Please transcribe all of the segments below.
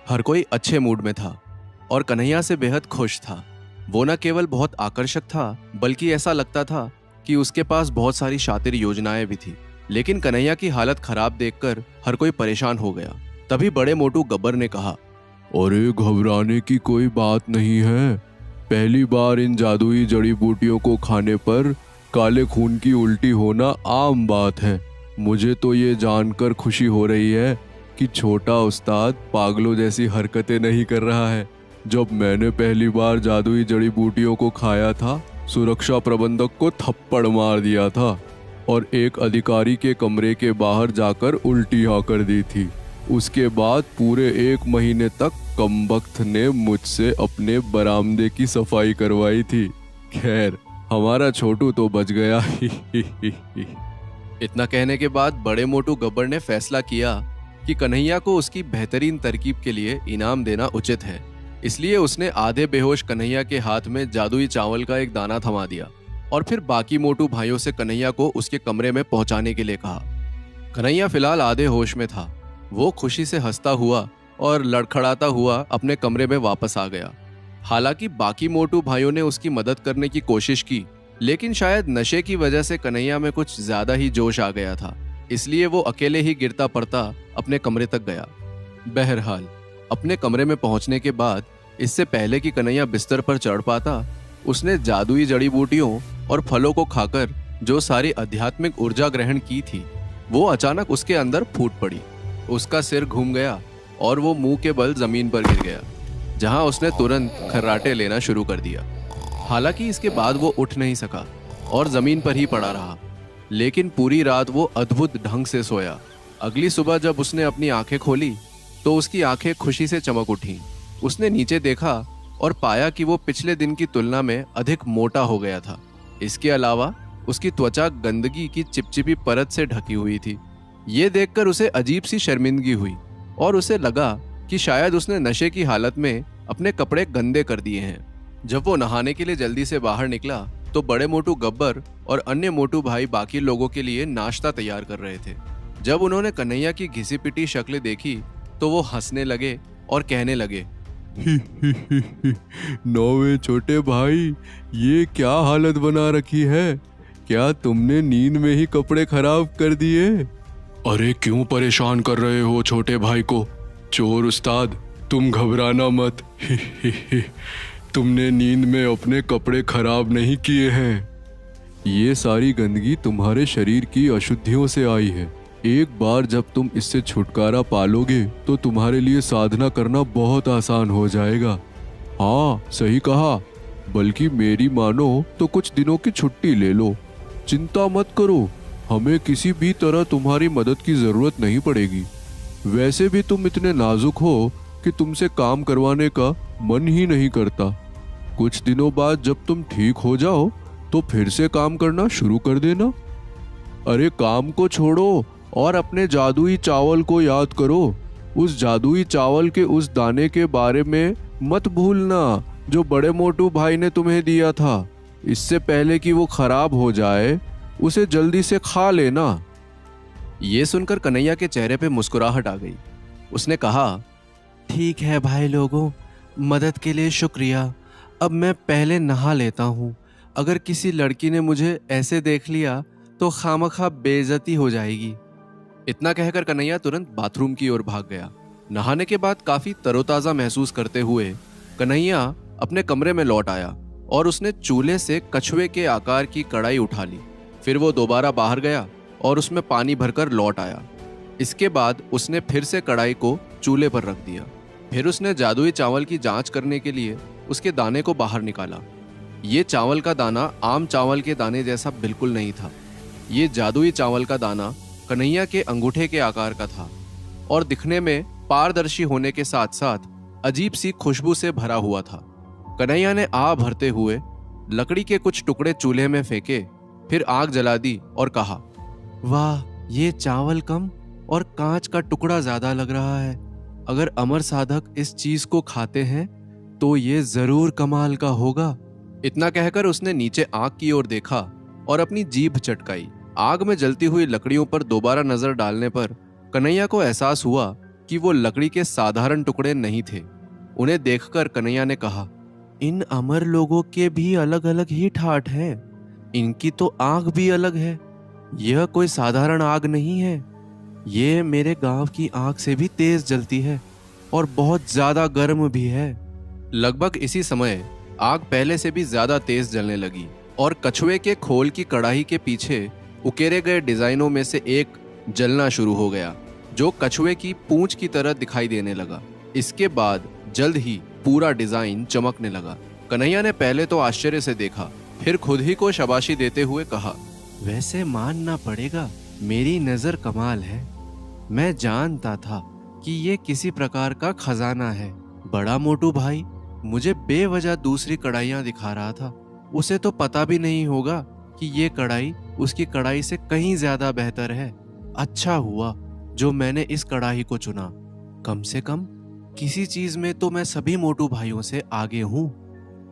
हर कोई अच्छे मूड में था और कन्हैया से बेहद खुश था। वो न केवल बहुत आकर्षक था, बल्कि ऐसा लगता था कि उसके पास बहुत सारी शातिर योजनाएं भी थी। लेकिन कन्हैया की हालत खराब देखकर हर कोई परेशान हो गया। तभी बड़े मोटू गब्बर ने कहा, अरे घबराने की कोई बात नहीं है। पहली बार इन जादुई जड़ी बूटियों को खाने पर काले खून की उल्टी होना आम बात है। मुझे तो ये जानकर खुशी हो रही है कि छोटा उस्ताद पागलों जैसी हरकतें नहीं कर रहा है। जब मैंने पहली बार जादुई जड़ी बूटियों को खाया था, सुरक्षा प्रबंधक को थप्पड़ मार दिया था और एक अधिकारी के कमरे के बाहर जाकर उल्टी कर दी थी। उसके बाद पूरे 1 महीने तक कमबख्त ने मुझसे अपने बरामदे की सफाई करवाई थी। खैर, हमारा छोटू तो बच गया। इतना कहने के बाद बड़े मोटू गब्बर ने फैसला किया कि कन्हैया को उसकी बेहतरीन तरकीब के लिए इनाम देना उचित है। इसलिए उसने आधे बेहोश कन्हैया के हाथ में जादुई चावल का एक दाना थमा दिया और फिर बाकी मोटू भाइयों से कन्हैया को उसके कमरे में पहुंचाने के लिए कहा। कन्हैया फिलहाल आधे होश में था। वो खुशी से हंसता हुआ और लड़खड़ाता हुआ अपने कमरे में वापस आ गया। हालांकि बाकी मोटू भाइयों ने उसकी मदद करने की कोशिश की, लेकिन शायद नशे की वजह से कन्हैया में कुछ ज्यादा ही जोश आ गया था। इसलिए वो अकेले ही गिरता पड़ता अपने कमरे तक गया। बहरहाल, अपने कमरे में पहुंचने के बाद, इससे पहले कि कन्हैया बिस्तर पर चढ़ पाता, उसने जादुई जड़ी बूटियों और फलों को खाकर जो सारी आध्यात्मिक ऊर्जा ग्रहण की थी, वो अचानक उसके अंदर फूट पड़ी। उसका सिर घूम गया और वो मुंह के बल जमीन पर गिर गया, जहां उसने तुरंत खर्राटे लेना शुरू कर दिया। हालांकि इसके बाद वो उठ नहीं सका और जमीन पर ही पड़ा रहा, लेकिन पूरी रात वो अद्भुत ढंग से सोया। अगली सुबह जब उसने अपनी आंखें खोली तो उसकी आंखें खुशी से चमक उठीं। उसने नीचे देखा और पाया कि वो पिछले दिन की तुलना में अधिक मोटा हो गया था। इसके अलावा उसकी त्वचा गंदगी की चिपचिपी परत से ढकी हुई थी। ये देखकर उसे अजीब सी शर्मिंदगी हुई और उसे लगा कि शायद उसने नशे की हालत में अपने कपड़े गंदे कर दिए हैं। जब वो नहाने के लिए जल्दी से बाहर निकला तो बड़े मोटू गब्बर और अन्य मोटू भाई बाकी लोगों के लिए नाश्ता तैयार कर रहे थे। जब उन्होंने कन्हैया की घिसी पिटी शक्ल देखी तो वो हंसने लगे और कहने लगे, नौवे छोटे भाई, ये क्या हालत बना रखी है? क्या तुमने नींद में ही कपड़े खराब कर दिए? अरे क्यों परेशान कर रहे हो छोटे भाई को? चोर उस्ताद, तुम घबराना मत। तुमने नींद में अपने कपड़े खराब नहीं किए हैं। ये सारी गंदगी तुम्हारे शरीर की अशुद्धियों से आई है। एक बार जब तुम इससे छुटकारा पालोगे तो तुम्हारे लिए साधना करना बहुत आसान हो जाएगा। हाँ, सही कहा। बल्कि मेरी मानो तो कुछ दिनों की छुट्टी ले लो। चिंता मत करो, हमें किसी भी तरह तुम्हारी मदद की जरूरत नहीं पड़ेगी। वैसे भी तुम इतने नाजुक हो कि तुमसे काम करवाने का मन ही नहीं करता। कुछ दिनों बाद जब तुम ठीक हो जाओ तो फिर से काम करना शुरू कर देना। अरे काम को छोड़ो और अपने जादुई चावल को याद करो। उस जादुई चावल के उस दाने के बारे में मत भूलना जो बड़े मोटू भाई ने तुम्हें दिया था। इससे पहले कि वो खराब हो जाए, उसे जल्दी से खा लेना। ये सुनकर कन्हैया के चेहरे पे मुस्कुराहट आ गई। उसने कहा, ठीक है भाई लोगों, मदद के लिए शुक्रिया। अब मैं पहले नहा लेता हूँ। अगर किसी लड़की ने मुझे ऐसे देख लिया तो खामखा बेइज्जती हो जाएगी। इतना कहकर कन्हैया तुरंत बाथरूम की ओर भाग गया। नहाने के बाद काफी तरोताजा महसूस करते हुए कन्हैया अपने कमरे में लौट आया और उसने चूल्हे से कछुए के आकार की कढ़ाई उठा ली। फिर वो दोबारा बाहर गया और उसमें पानी भरकर लौट आया। इसके बाद उसने फिर से कढ़ाई को चूल्हे पर रख दिया। फिर उसने जादुई चावल की जांच करने के लिए उसके दाने को बाहर निकाला। ये चावल का दाना आम चावल के दाने जैसा बिल्कुल नहीं था। ये जादुई चावल का दाना कन्हैया के अंगूठे के आकार का था और दिखने में पारदर्शी होने के साथ साथ अजीब सी खुशबू से भरा हुआ था। कन्हैया ने आह भरते हुए लकड़ी के कुछ टुकड़े चूल्हे में फेंके, फिर आग जला दी और कहा, वाह, ये चावल कम और कांच का टुकड़ा ज्यादा लग रहा है। अगर अमर साधक इस चीज को खाते हैं तो ये जरूर कमाल का होगा। इतना कहकर उसने नीचे आग की ओर देखा और अपनी जीभ चटकाई। आग में जलती हुई लकड़ियों पर दोबारा नजर डालने पर कन्हैया को एहसास हुआ कि वो लकड़ी के साधारण टुकड़े नहीं थे। उन्हें देखकर कन्हैया ने कहा, इन अमर लोगों के भी अलग अलग ही ठाठ है। इनकी तो आंख भी अलग है। यह कोई साधारण आग नहीं है। ये मेरे गांव की आग से भी तेज जलती है और बहुत ज्यादा गर्म भी है। लगभग इसी समय आग पहले से भी ज्यादा तेज जलने लगी और कछुए के खोल की कड़ाही के पीछे उकेरे गए डिजाइनों में से एक जलना शुरू हो गया, जो कछुए की पूंछ की तरह दिखाई देने लगा। इसके बाद जल्द ही पूरा डिजाइन चमकने लगा। कन्हैया ने पहले तो आश्चर्य से देखा, फिर खुद ही को शाबाशी देते हुए कहा, वैसे मानना पड़ेगा, मेरी नजर कमाल है। मैं जानता था कि ये किसी प्रकार का खजाना है। बड़ा मोटू भाई मुझे बेवजह दूसरी कढ़ाइयाँ दिखा रहा था। उसे तो पता भी नहीं होगा कि ये कढ़ाई उसकी कढ़ाई से कहीं ज्यादा बेहतर है। अच्छा हुआ जो मैंने इस कढ़ाई को चुना। कम से कम किसी चीज में तो मैं सभी मोटू भाइयों से आगे हूँ।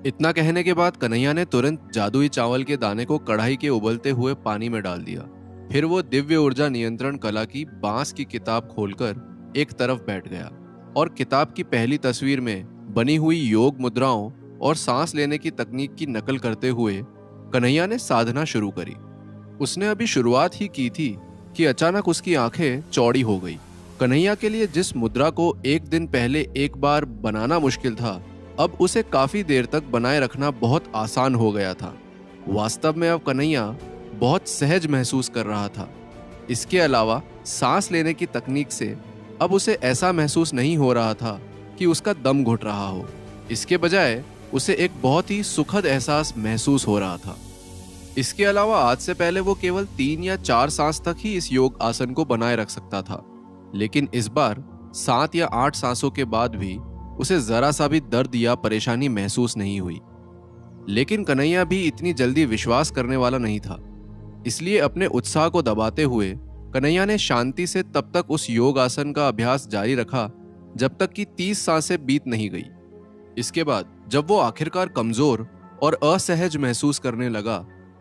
इतना कहने के बाद कन्हैया ने तुरंत जादुई चावल के दाने को कढ़ाई के उबलते हुए पानी में डाल दिया। फिर वो दिव्य ऊर्जा नियंत्रण कला की बांस की किताब खोलकर एक तरफ बैठ गया और किताब की पहली तस्वीर में बनी हुई योग मुद्राओं और सांस लेने की तकनीक की नकल करते हुए कन्हैया ने साधना शुरू करी। उसने अभी शुरुआत ही की थी कि अचानक उसकी आंखें चौड़ी हो गई। कन्हैया के लिए जिस मुद्रा को एक दिन पहले एक बार बनाना मुश्किल था, अब उसे काफी देर तक बनाए रखना बहुत आसान हो गया था। वास्तव में अब कन्हैया बहुत सहज महसूस कर रहा था। इसके अलावा सांस लेने की तकनीक से अब उसे ऐसा महसूस नहीं हो रहा था कि उसका दम घुट रहा हो। इसके बजाय उसे एक बहुत ही सुखद एहसास महसूस हो रहा था। इसके अलावा आज से पहले वो केवल 3 या 4 सांस तक ही इस योग आसन को बनाए रख सकता था, लेकिन इस बार 7 या 8 सांसों के बाद भी उसे जरा सा भी दर्द या परेशानी महसूस नहीं हुई। लेकिन कन्हैया भी इतनी जल्दी विश्वास करने वाला नहीं था, इसलिए अपने उत्साह को दबाते हुए कन्हैया ने शांति से तब तक उस योग आसन का अभ्यास जारी रखा जब तक कि 30 सांसें बीत नहीं गई। इसके बाद जब वो आखिरकार कमजोर और असहज महसूस करने लगा,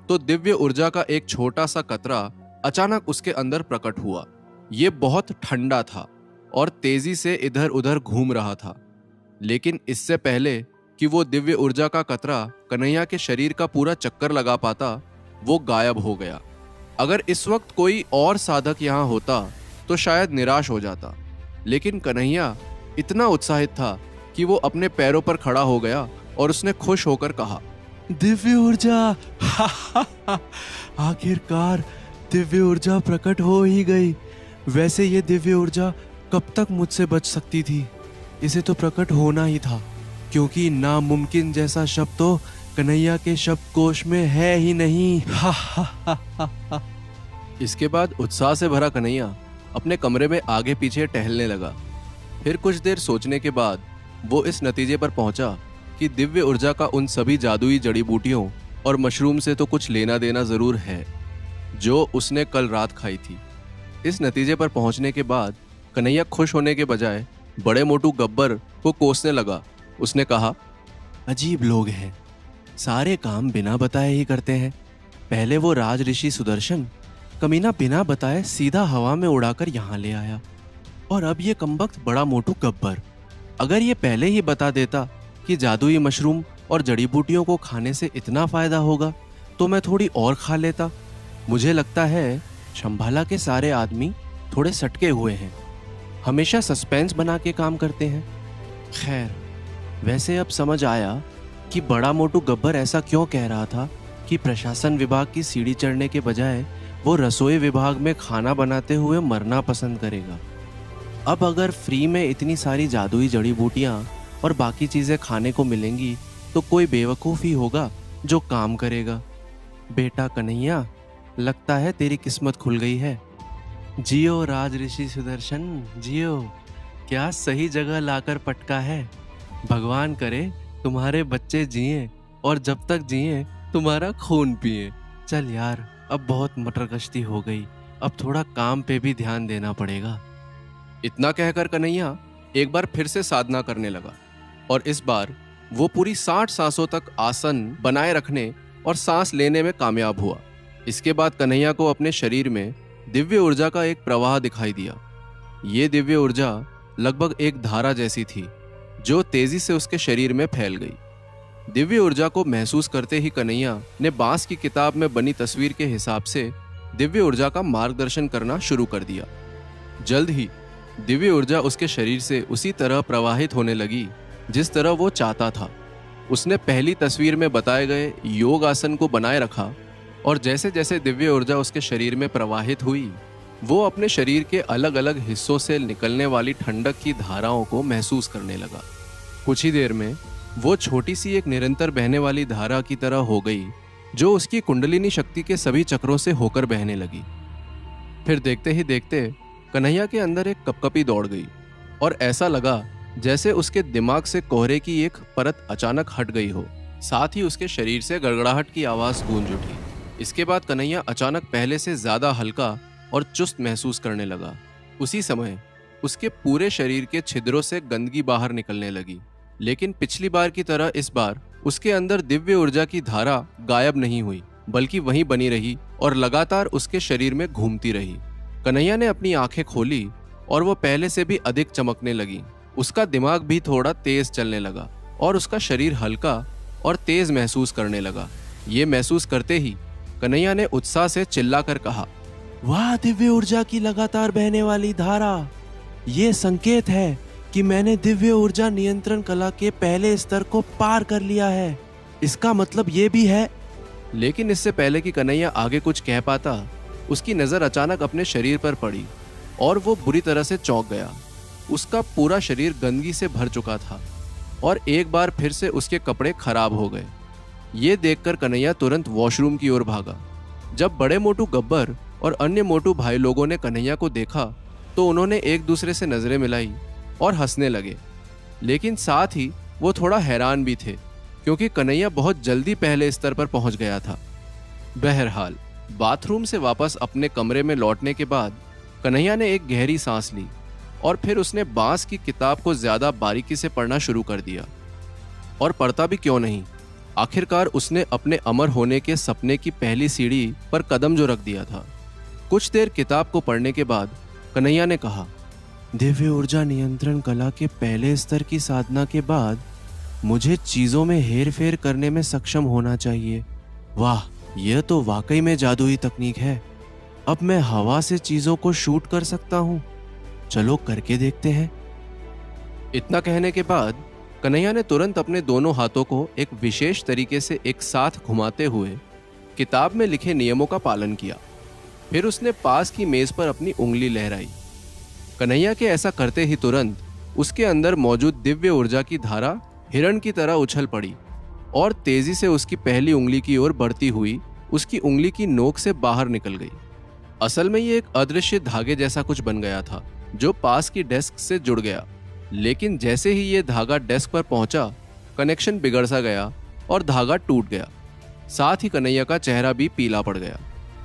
तो दिव्य ऊर्जा का एक छोटा सा कतरा अचानक उसके अंदर प्रकट हुआ। ये बहुत ठंडा था और तेजी से इधर उधर घूम रहा था, लेकिन इससे पहले कि वो दिव्य ऊर्जा का कतरा कन्हैया के शरीर का पूरा चक्कर लगा पाता, वो गायब हो गया। अगर इस वक्त कोई और साधक यहाँ होता तो शायद निराश हो जाता, लेकिन कन्हैया इतना उत्साहित था कि वो अपने पैरों पर खड़ा हो गया और उसने खुश होकर कहा, दिव्य ऊर्जा आखिरकार दिव्य ऊर्जा प्रकट हो ही गई। वैसे ये दिव्य ऊर्जा कब तक मुझसे बच सकती थी? इसे तो प्रकट होना ही था, क्योंकि नामुमकिन जैसा शब्द तो कन्हैया के शब्दकोश में है ही नहीं। इसके बाद उत्साह से भरा कन्हैया अपने कमरे में आगे पीछे टहलने लगा। फिर कुछ देर सोचने के बाद वो इस नतीजे पर पहुंचा कि दिव्य ऊर्जा का उन सभी जादुई जड़ी बूटियों और मशरूम से तो कुछ लेना देना जरूर है जो उसने कल रात खाई थी। इस नतीजे पर पहुंचने के बाद कन्हैया खुश होने के बजाय बड़े मोटू गब्बर को कोसने लगा। उसने कहा, अजीब लोग हैं, सारे काम बिना बताए ही करते हैं। पहले वो राज ऋषि सुदर्शन कमीना बिना बताए सीधा हवा में उड़ाकर यहाँ ले आया, और अब ये कमबख्त बड़ा मोटू गब्बर। अगर ये पहले ही बता देता कि जादुई मशरूम और जड़ी बूटियों को खाने से इतना फायदा होगा तो मैं थोड़ी और खा लेता। मुझे लगता है शंभाला के सारे आदमी थोड़े सटके हुए हैं, हमेशा सस्पेंस बना के काम करते हैं। खैर, वैसे अब समझ आया कि बड़ा मोटू गब्बर ऐसा क्यों कह रहा था कि प्रशासन विभाग की सीढ़ी चढ़ने के बजाय वो रसोई विभाग में खाना बनाते हुए मरना पसंद करेगा। अब अगर फ्री में इतनी सारी जादुई जड़ी बूटियां और बाकी चीजें खाने को मिलेंगी तो कोई बेवकूफ़ ही होगा जो काम करेगा। बेटा कन्हैया, लगता है तेरी किस्मत खुल गई है। जियो राज ऋषि सुदर्शन, जियो। क्या सही जगह लाकर पटका है। भगवान करे तुम्हारे बच्चे जिए और जब तक जिए तुम्हारा खून पिए। चल यार, अब बहुत मटर गश्ती हो गई, अब थोड़ा काम पे भी ध्यान देना पड़ेगा। इतना कहकर कन्हैया एक बार फिर से साधना करने लगा और इस बार वो पूरी 60 सांसों तक आसन बनाए रखने और सांस लेने में कामयाब हुआ। इसके बाद कन्हैया को अपने शरीर में दिव्य ऊर्जा का एक प्रवाह दिखाई दिया। ये दिव्य ऊर्जा लगभग एक धारा जैसी थी जो तेजी से उसके शरीर में फैल गई। दिव्य ऊर्जा को महसूस करते ही कन्हैया ने बांस की किताब में बनी तस्वीर के हिसाब से दिव्य ऊर्जा का मार्गदर्शन करना शुरू कर दिया। जल्द ही दिव्य ऊर्जा उसके शरीर से उसी तरह प्रवाहित होने लगी जिस तरह वो चाहता था। उसने पहली तस्वीर में बताए गए योग आसन को बनाए रखा और जैसे जैसे दिव्य ऊर्जा उसके शरीर में प्रवाहित हुई, वो अपने शरीर के अलग अलग हिस्सों से निकलने वाली ठंडक की धाराओं को महसूस करने लगा। कुछ ही देर में वो छोटी सी एक निरंतर बहने वाली धारा की तरह हो गई जो उसकी कुंडलिनी शक्ति के सभी चक्रों से होकर बहने लगी। फिर देखते ही देखते कन्हैया के अंदर एक कपकपी दौड़ गई और ऐसा लगा जैसे उसके दिमाग से कोहरे की एक परत अचानक हट गई हो। साथ ही उसके शरीर से गड़गड़ाहट की आवाज गूंज उठी। इसके बाद कन्हैया अचानक पहले से ज्यादा हल्का और चुस्त महसूस करने लगा। उसी समय उसके पूरे शरीर के छिद्रों से गंदगी बाहर निकलने लगी, लेकिन पिछली बार की तरह इस बार उसके अंदर दिव्य ऊर्जा की धारा गायब नहीं हुई, बल्कि वहीं बनी रही और लगातार उसके शरीर में घूमती रही। कन्हैया ने अपनी आंखें खोली और वो पहले से भी अधिक चमकने लगी। उसका दिमाग भी थोड़ा तेज चलने लगा और उसका शरीर हल्का और तेज महसूस करने लगा। ये महसूस करते ही कन्हैया ने उत्साह से चिल्लाकर कहा, वाह, दिव्य ऊर्जा की लगातार बहने वाली धारा! ये संकेत है कि मैंने दिव्य ऊर्जा नियंत्रण कला के पहले स्तर को पार कर लिया है। इसका मतलब ये भी है। लेकिन इससे पहले कि कन्हैया आगे कुछ कह पाता, उसकी नजर अचानक अपने शरीर पर पड़ी और वो बुरी तरह से चौंक गया। उसका पूरा शरीर गंदगी से भर चुका था और एक बार फिर से उसके कपड़े खराब हो गए। ये देखकर कन्हैया तुरंत वॉशरूम की ओर भागा। जब बड़े मोटू गब्बर और अन्य मोटू भाई लोगों ने कन्हैया को देखा तो उन्होंने एक दूसरे से नजरें मिलाई और हंसने लगे, लेकिन साथ ही वो थोड़ा हैरान भी थे क्योंकि कन्हैया बहुत जल्दी पहले स्तर पर पहुंच गया था। बहरहाल बाथरूम से वापस अपने कमरे में लौटने के बाद कन्हैया ने एक गहरी सांस ली और फिर उसने बांस की किताब को ज्यादा बारीकी से पढ़ना शुरू कर दिया। और पढ़ता भी क्यों नहीं, आखिरकार उसने अपने अमर होने के सपने की पहली सीढ़ी पर कदम जो रख दिया था। कुछ देर किताब को पढ़ने के बाद कन्हैया ने कहा, दिव्य ऊर्जा नियंत्रण कला के पहले स्तर की साधना के बाद मुझे चीजों में हेर फेर करने में सक्षम होना चाहिए। वाह, यह तो वाकई में जादुई तकनीक है। अब मैं हवा से चीजों को शूट कर सकता हूँ। चलो करके देखते हैं। इतना कहने के बाद कन्हैया ने तुरंत अपने दोनों हाथों को एक विशेष तरीके से एक साथ घुमाते हुए किताब में लिखे नियमों का पालन किया। फिर उसने पास की मेज पर अपनी उंगली लहराई। कन्हैया के ऐसा करते ही तुरंत उसके अंदर मौजूद दिव्य ऊर्जा की धारा हिरण की तरह उछल पड़ी और तेजी से उसकी पहली उंगली की ओर बढ़ती हुई उसकी उंगली की नोक से बाहर निकल गई। असल में ये एक अदृश्य धागे जैसा कुछ बन गया था जो पास की डेस्क से जुड़ गया, लेकिन जैसे ही ये धागा डेस्क पर पहुंचा, कनेक्शन बिगड़ सा गया और धागा टूट गया। साथ ही कन्हैया का चेहरा भी पीला पड़ गया।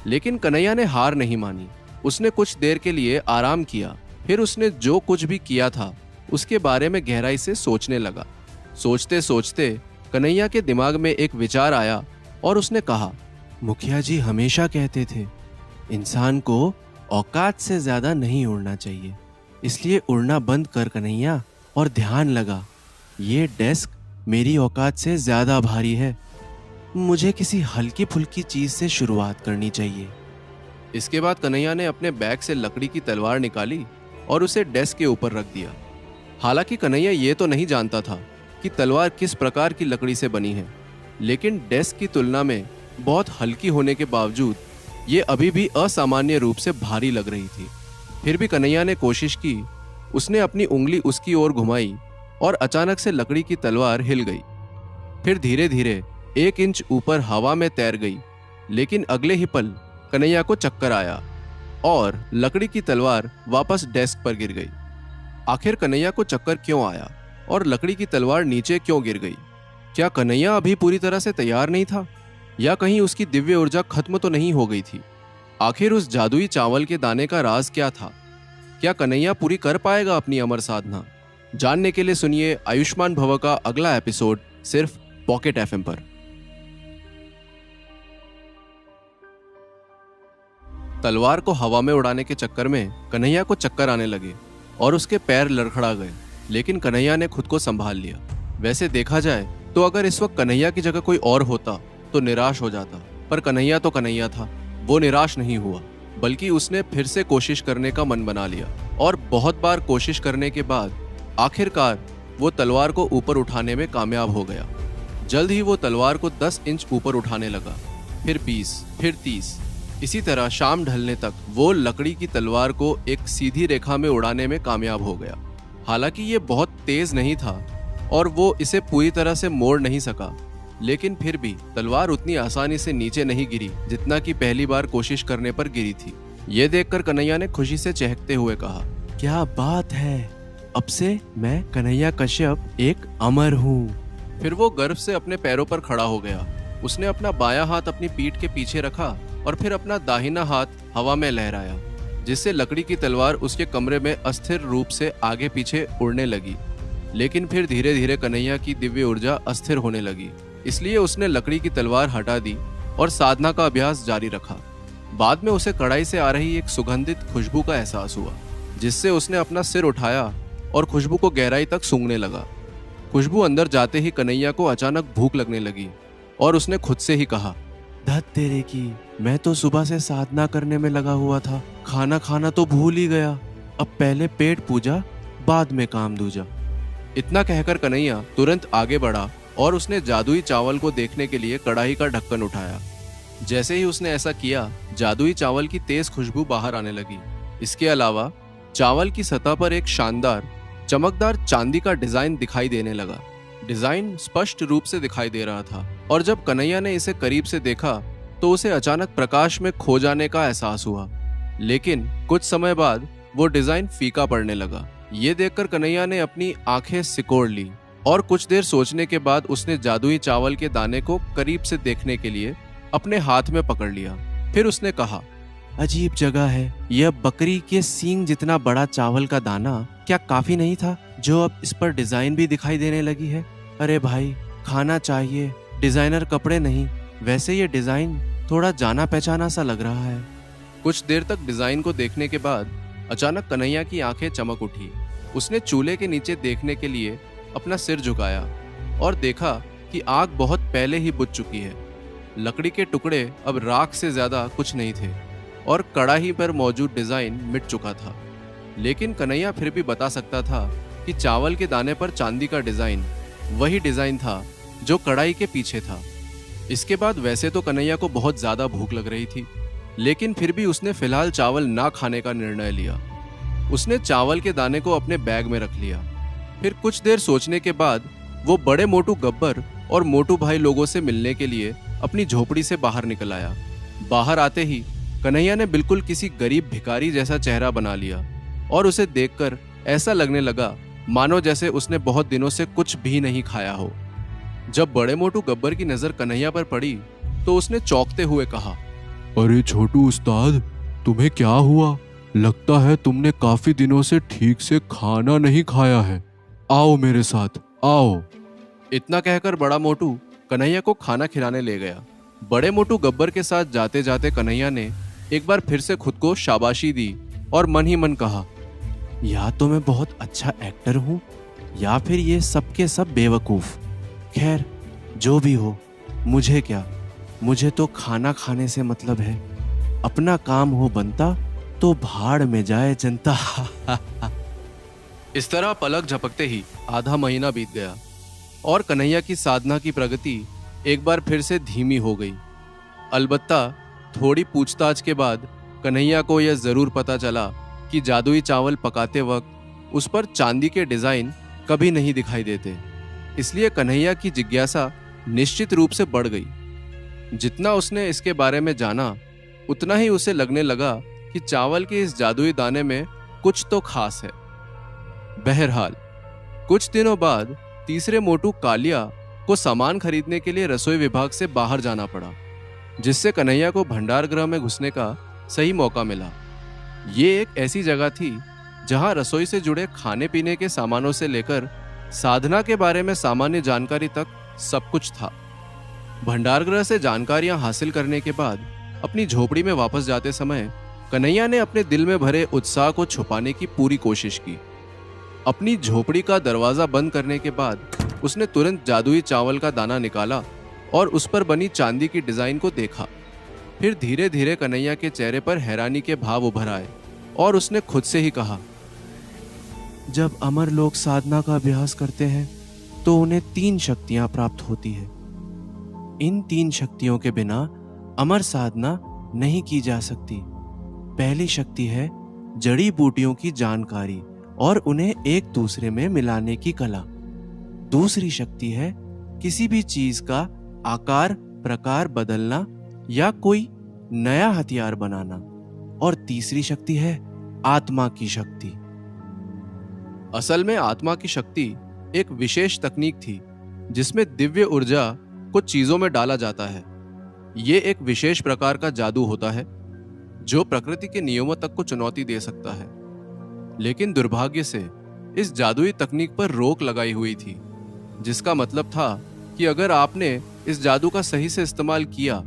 लेकिन कन्हैया ने हार नहीं मानी। उसने कुछ देर के लिए आराम किया। फिर उसने जो कुछ भी किया था उसके बारे में गहराई से सोचने लगा। सोचते सोचते कन्हैया के दिमाग में एक विचार आया और उसने कहा, मुखिया जी हमेशा कहते थे इंसान को औकात से ज्यादा नहीं उड़ना चाहिए, इसलिए उड़ना बंद कर कन्हैया और ध्यान लगा। ये डेस्क मेरी औकात से ज्यादा भारी है। मुझे किसी हल्की फुल्की चीज से शुरुआत करनी चाहिए। इसके बाद कन्हैया ने अपने बैग से लकड़ी की तलवार निकाली और उसे डेस्क के ऊपर रख दिया। हालांकि कन्हैया ये तो नहीं जानता था कि तलवार किस प्रकार की लकड़ी से बनी है, लेकिन डेस्क की तुलना में बहुत हल्की होने के बावजूद ये अभी भी असामान्य रूप से भारी लग रही थी। फिर भी कन्हैया ने कोशिश की। उसने अपनी उंगली उसकी ओर घुमाई और अचानक से लकड़ी की तलवार हिल गई। फिर धीरे धीरे 1 इंच ऊपर हवा में तैर गई, लेकिन अगले ही पल कन्हैया को चक्कर आया और लकड़ी की तलवार वापस डेस्क पर गिर गई। आखिर कन्हैया को चक्कर क्यों आया और लकड़ी की तलवार नीचे क्यों गिर गई? क्या कन्हैया अभी पूरी तरह से तैयार नहीं था, या कहीं उसकी दिव्य ऊर्जा खत्म तो नहीं हो गई थी? आखिर उस जादुई चावल के दाने का राज क्या था? क्या कन्हैया पूरी कर पाएगा अपनी अमर साधना? जानने के लिए सुनिए आयुष्मान भव का अगला एपिसोड सिर्फ पॉकेट एफएम पर। तलवार को हवा में उड़ाने के चक्कर में कन्हैया को चक्कर आने लगे और उसके पैर लड़खड़ा गए, लेकिन कन्हैया ने खुद को संभाल लिया। वैसे देखा जाए तो अगर इस वक्त कन्हैया की जगह कोई और होता तो निराश हो जाता, पर कन्हैया तो कन्हैया था। वो निराश नहीं हुआ, बल्कि उसने फिर से कोशिश करने का मन बना लिया और बहुत बार कोशिश करने के बाद आखिरकार वो तलवार को ऊपर उठाने में कामयाब हो गया। जल्द ही वो तलवार को 10 इंच ऊपर उठाने लगा, फिर 20, फिर 30। इसी तरह शाम ढलने तक वो लकड़ी की तलवार को एक सीधी रेखा में उड़ाने में कामयाब हो गया। हालांकि ये बहुत तेज नहीं था और वो इसे पूरी तरह से मोड़ नहीं सका, लेकिन फिर भी तलवार उतनी आसानी से नीचे नहीं गिरी जितना कि पहली बार कोशिश करने पर गिरी थी। ये देखकर कन्हैया ने खुशी से चहकते हुए कहा, क्या बात है, अब से मैं कन्हैया कश्यप एक अमर हूँ। फिर वो गर्व से अपने पैरों पर खड़ा हो गया। उसने अपना बायां हाथ अपनी पीठ के पीछे रखा और फिर अपना दाहिना हाथ हवा में लहराया, जिससे लकड़ी की तलवार उसके कमरे में अस्थिर रूप से आगे पीछे उड़ने लगी। लेकिन फिर धीरे धीरे कन्हैया की दिव्य ऊर्जा अस्थिर होने लगी, इसलिए उसने लकड़ी की तलवार हटा दी और साधना का अभ्यास जारी रखा। बाद में उसे कढ़ाई से आ रही एक सुगंधित खुशबू का एहसास हुआ, जिससे उसने अपना सिर उठाया और खुशबू को गहराई तक सूंघने लगा। खुशबू अंदर जाते ही कन्हैया को अचानक भूख लगने लगी और उसने खुद से ही कहा, धत तेरे की, मैं तो सुबह से साधना करने में लगा हुआ था, खाना खाना तो भूल ही गया। अब पहले पेट पूजा, बाद में काम दूजा। इतना कहकर कन्हैया तुरंत आगे बढ़ा और उसने जादुई चावल को देखने के लिए कढ़ाई का ढक्कन उठाया। जैसे ही उसने ऐसा किया, जादुई चावल की तेज खुशबू बाहर आने लगी। इसके अलावा चावल की सतह पर एक शानदार चमकदार चांदी का डिजाइन दिखाई देने लगा। डिजाइन स्पष्ट रूप से दिखाई दे रहा था और जब कन्हैया ने इसे करीब से देखा तो उसे अचानक प्रकाश में खो जाने का एहसास हुआ। लेकिन कुछ समय बाद वो डिजाइन फीका पड़ने लगा। ये देखकर कन्हैया ने अपनी आंखें सिकोड़ ली और कुछ देर सोचने के बाद उसने जादुई चावल के दाने को करीब से देखने के लिए अपने हाथ में पकड़ लिया। फिर उसने कहा, अजीब जगह है, यह बकरी के सींग जितना बड़ा चावल का दाना क्या काफी नहीं था, जो अब इस पर डिजाइन भी दिखाई देने लगी है। अरे भाई, खाना चाहिए, डिजाइनर कपड़े नहीं। वैसे ये डिजाइन थोड़ा जाना पहचाना सा लग रहा है। कुछ देर तक डिजाइन को देखने के बाद अचानक कन्हैया की आंखें चमक उठी। उसने चूल्हे के नीचे देखने के लिए अपना सिर झुकाया और देखा कि आग बहुत पहले ही बुझ चुकी है। लकड़ी के टुकड़े अब राख से ज्यादा कुछ नहीं थे और कड़ाही पर मौजूद डिजाइन मिट चुका था। लेकिन कन्हैया फिर भी बता सकता था कि चावल के दाने पर चांदी का डिजाइन वही डिजाइन था जो कढ़ाई के पीछे था। इसके बाद वैसे तो कन्हैया को बहुत ज्यादा भूख लग रही थी, लेकिन फिर भी उसने फिलहाल चावल ना खाने का निर्णय लिया। उसने चावल के दाने को अपने बैग में रख लिया। फिर कुछ देर सोचने के बाद वो बड़े मोटू गब्बर और मोटू भाई लोगों से मिलने के लिए अपनी झोपड़ी से बाहर निकल आया। बाहर आते ही कन्हैया ने बिल्कुल किसी गरीब भिखारी जैसा चेहरा बना लिया और उसे देखकर ऐसा लगने लगा मानो जैसे उसने बहुत दिनों से कुछ भी नहीं खाया हो। जब बड़े मोटू गब्बर की नजर कन्हैया पर पड़ी तो उसने चौंकते हुए कहा, अरे छोटू उस्ताद, तुम्हें क्या हुआ? लगता है तुमने काफी दिनों से ठीक से खाना नहीं खाया है। आओ मेरे साथ, आओ। इतना कहकर बड़ा मोटू कन्हैया को खाना खिलाने ले गया। बड़े मोटू गब्बर के साथ जाते जाते कन्हैया ने एक बार फिर से खुद को शाबाशी दी और मन ही मन कहा, या तो मैं बहुत अच्छा एक्टर हूँ या फिर ये सब के सब बेवकूफ। खैर, जो भी हो, मुझे क्या, मुझे तो खाना खाने से मतलब है। अपना काम हो बनता तो भाड़ में जाए जनता। इस तरह पलक झपकते ही आधा महीना बीत गया और कन्हैया की साधना की प्रगति एक बार फिर से धीमी हो गई। अलबत्ता थोड़ी पूछताछ के बाद कन्हैया को यह जरूर पता चला कि जादुई चावल पकाते वक्त उस पर चांदी के डिजाइन कभी नहीं दिखाई देते। इसलिए कन्हैया की जिज्ञासा निश्चित रूप से बढ़ गई। जितना उसने इसके बारे में जाना, उतना ही उसे लगने लगा कि चावल के इस जादुई दाने में कुछ तो खास है। बहरहाल कुछ दिनों बाद तीसरे मोटू कालिया को सामान खरीदने के लिए रसोई विभाग से बाहर जाना पड़ा, जिससे कन्हैया को भंडार गृह में घुसने का सही मौका मिला। ये एक ऐसी जगह थी जहां रसोई से जुड़े खाने पीने के सामानों से लेकर साधना के बारे में सामान्य जानकारी तक सब कुछ था। भंडार गृह से जानकारियां हासिल करने के बाद अपनी झोपड़ी में वापस जाते समय कन्हैया ने अपने दिल में भरे उत्साह को छुपाने की पूरी कोशिश की। अपनी झोपड़ी का दरवाजा बंद करने के बाद उसने तुरंत जादुई चावल का दाना निकाला और उस पर बनी चांदी की डिजाइन को देखा। फिर धीरे धीरे कन्हैया के चेहरे पर हैरानी के भाव उभर आए और उसने खुद से ही कहा, जब अमर लोग साधना का अभ्यास करते हैं तो उन्हें 3 शक्तियां प्राप्त होती है। इन 3 शक्तियों के बिना अमर साधना नहीं की जा सकती। पहली शक्ति है जड़ी बूटियों की जानकारी और उन्हें एक दूसरे में मिलाने की कला। दूसरी शक्ति है किसी भी चीज का आकार प्रकार बदलना या कोई नया हथियार बनाना। और तीसरी शक्ति है आत्मा की शक्ति। असल में आत्मा की शक्ति एक विशेष तकनीक थी जिसमें दिव्य ऊर्जा कुछ चीजों में डाला जाता है। ये एक विशेष प्रकार का जादू होता है जो प्रकृति के नियमों तक को चुनौती दे सकता है। लेकिन दुर्भाग्य से इस जादुई तकनीक पर रोक लगाई हुई थी, जिसका मतलब था कि अगर आपने इस जादू का सही से इस्तेमाल किया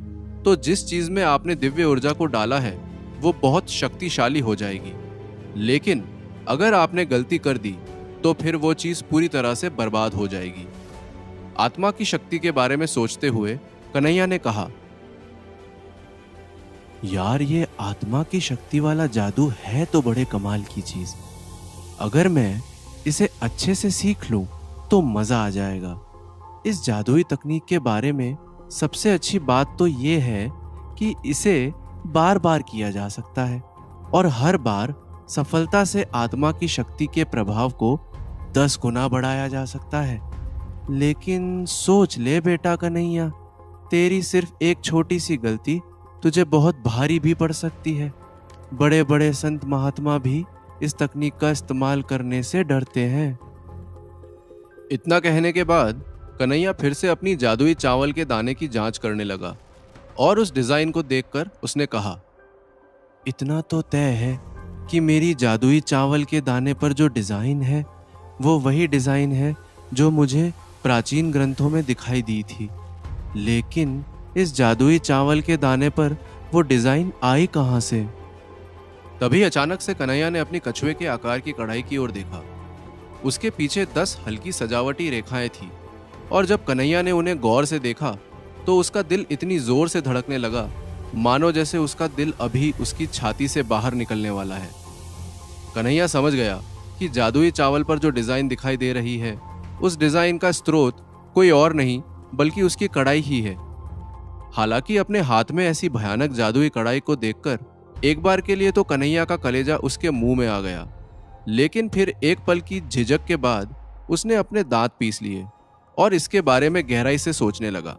तो जिस चीज में आपने दिव्य ऊर्जा को डाला है वो बहुत शक्तिशाली हो जाएगी। लेकिन अगर आपने गलती कर दी तो फिर वो चीज पूरी तरह से बर्बाद हो जाएगी। आत्मा की शक्ति के बारे में सोचते हुए कन्हैया ने कहा, यार ये आत्मा की शक्ति वाला जादू है तो बड़े कमाल की चीज। अगर मैं इसे अच्छे से सीख लूं तो मजा आ जाएगा। इस जादुई तकनीक के बारे में सबसे अच्छी बात तो ये है कि इसे बार बार किया जा सकता है और हर बार सफलता से आत्मा की शक्ति के प्रभाव को 10 गुना बढ़ाया जा सकता है। लेकिन सोच ले बेटा कन्हैया, तेरी सिर्फ एक छोटी सी गलती तुझे बहुत भारी भी पड़ सकती है। बड़े बड़े संत महात्मा भी इस तकनीक का इस्तेमाल करने से डरते हैं। इतना कहने के बाद कन्हैया फिर से अपनी जादुई चावल के दाने की जांच करने लगा और उस डिजाइन को देखकर उसने कहा, इतना तो तय है कि मेरी जादुई चावल के दाने पर जो डिजाइन है वो वही डिजाइन है जो मुझे प्राचीन ग्रंथों में दिखाई दी थी। लेकिन इस जादुई चावल के दाने पर वो डिजाइन आई कहां से? तभी अचानक से कन्हैया ने अपनी कछुए के आकार की कढ़ाई की ओर देखा। उसके पीछे 10 हल्की सजावटी रेखाएं थी और जब कन्हैया ने उन्हें गौर से देखा तो उसका दिल इतनी जोर से धड़कने लगा मानो जैसे उसका दिल अभी उसकी छाती से बाहर निकलने वाला है। कन्हैया समझ गया कि जादुई चावल पर जो डिजाइन दिखाई दे रही है उस डिजाइन का स्रोत कोई और नहीं बल्कि उसकी कढ़ाई ही है। हालांकि अपने हाथ में ऐसी भयानक जादुई कढ़ाई को देखकर एक बार के लिए तो कन्हैया का कलेजा उसके मुंह में आ गया, लेकिन फिर एक पल की झिझक के बाद उसने अपने दांत पीस लिए और इसके बारे में गहराई से सोचने लगा।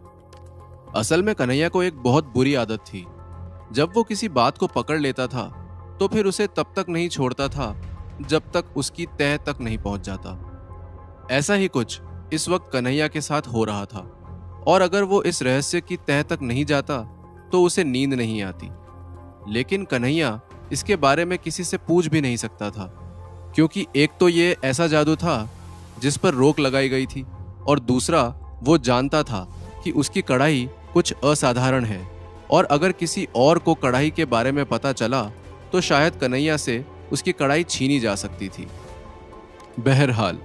असल में कन्हैया को एक बहुत बुरी आदत थी। जब वो किसी बात को पकड़ लेता था तो फिर उसे तब तक नहीं छोड़ता था जब तक उसकी तह तक नहीं पहुंच जाता। ऐसा ही कुछ इस वक्त कन्हैया के साथ हो रहा था और अगर वो इस रहस्य की तह तक नहीं जाता तो उसे नींद नहीं आती। लेकिन कन्हैया इसके बारे में किसी से पूछ भी नहीं सकता था, क्योंकि एक तो ये ऐसा जादू था जिस पर रोक लगाई गई थी और दूसरा वो जानता था कि उसकी कढ़ाई कुछ असाधारण है और अगर किसी और को कढ़ाई के बारे में पता चला तो शायद कन्हैया से उसकी कढ़ाई छीनी जा सकती थी। बहरहाल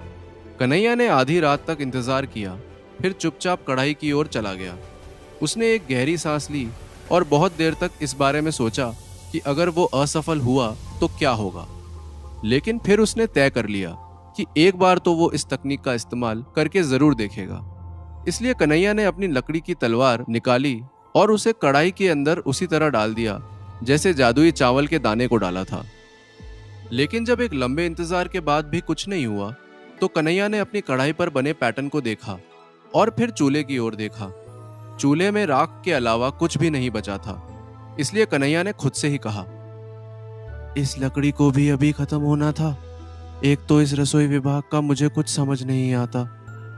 कन्हैया ने आधी रात तक इंतजार किया, फिर चुपचाप कढ़ाई की ओर चला गया। उसने एक गहरी सांस ली और बहुत देर तक इस बारे में सोचा कि अगर वो असफल हुआ तो क्या होगा। लेकिन फिर उसने तय कर लिया कि एक बार तो वो इस तकनीक का इस्तेमाल करके जरूर देखेगा। इसलिए कन्हैया ने अपनी लकड़ी की तलवार निकाली और उसे कढ़ाई के अंदर उसी तरह डाल दिया जैसे जादुई चावल के दाने को डाला था। लेकिन जब एक लंबे इंतजार के बाद भी कुछ नहीं हुआ तो कन्हैया ने अपनी कढ़ाई पर बने पैटर्न को देखा और फिर चूल्हे की ओर देखा। चूल्हे में राख के अलावा कुछ भी नहीं बचा था। इसलिए कन्हैया ने खुद से ही कहा, इस लकड़ी को भी अभी खत्म होना था। एक तो इस रसोई विभाग का मुझे कुछ समझ नहीं आता।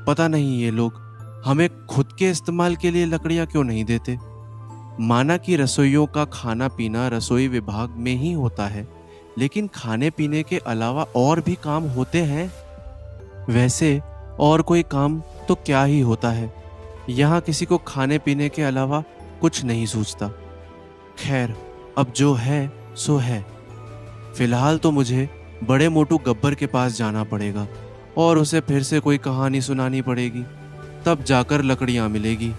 पता नहीं ये लोग हमें खुद के इस्तेमाल के लिए लकड़ियां क्यों नहीं देते। माना कि रसोइयों का खाना पीना रसोई विभाग में ही होता है, लेकिन खाने पीने के अलावा और भी काम होते हैं। वैसे और कोई काम तो क्या ही होता है, यहाँ किसी को खाने पीने के अलावा कुछ नहीं सूझता। खैर, अब जो है सो है। फिलहाल तो मुझे बड़े मोटू गब्बर के पास जाना पड़ेगा और उसे फिर से कोई कहानी सुनानी पड़ेगी, तब जाकर लकड़ियां मिलेगी।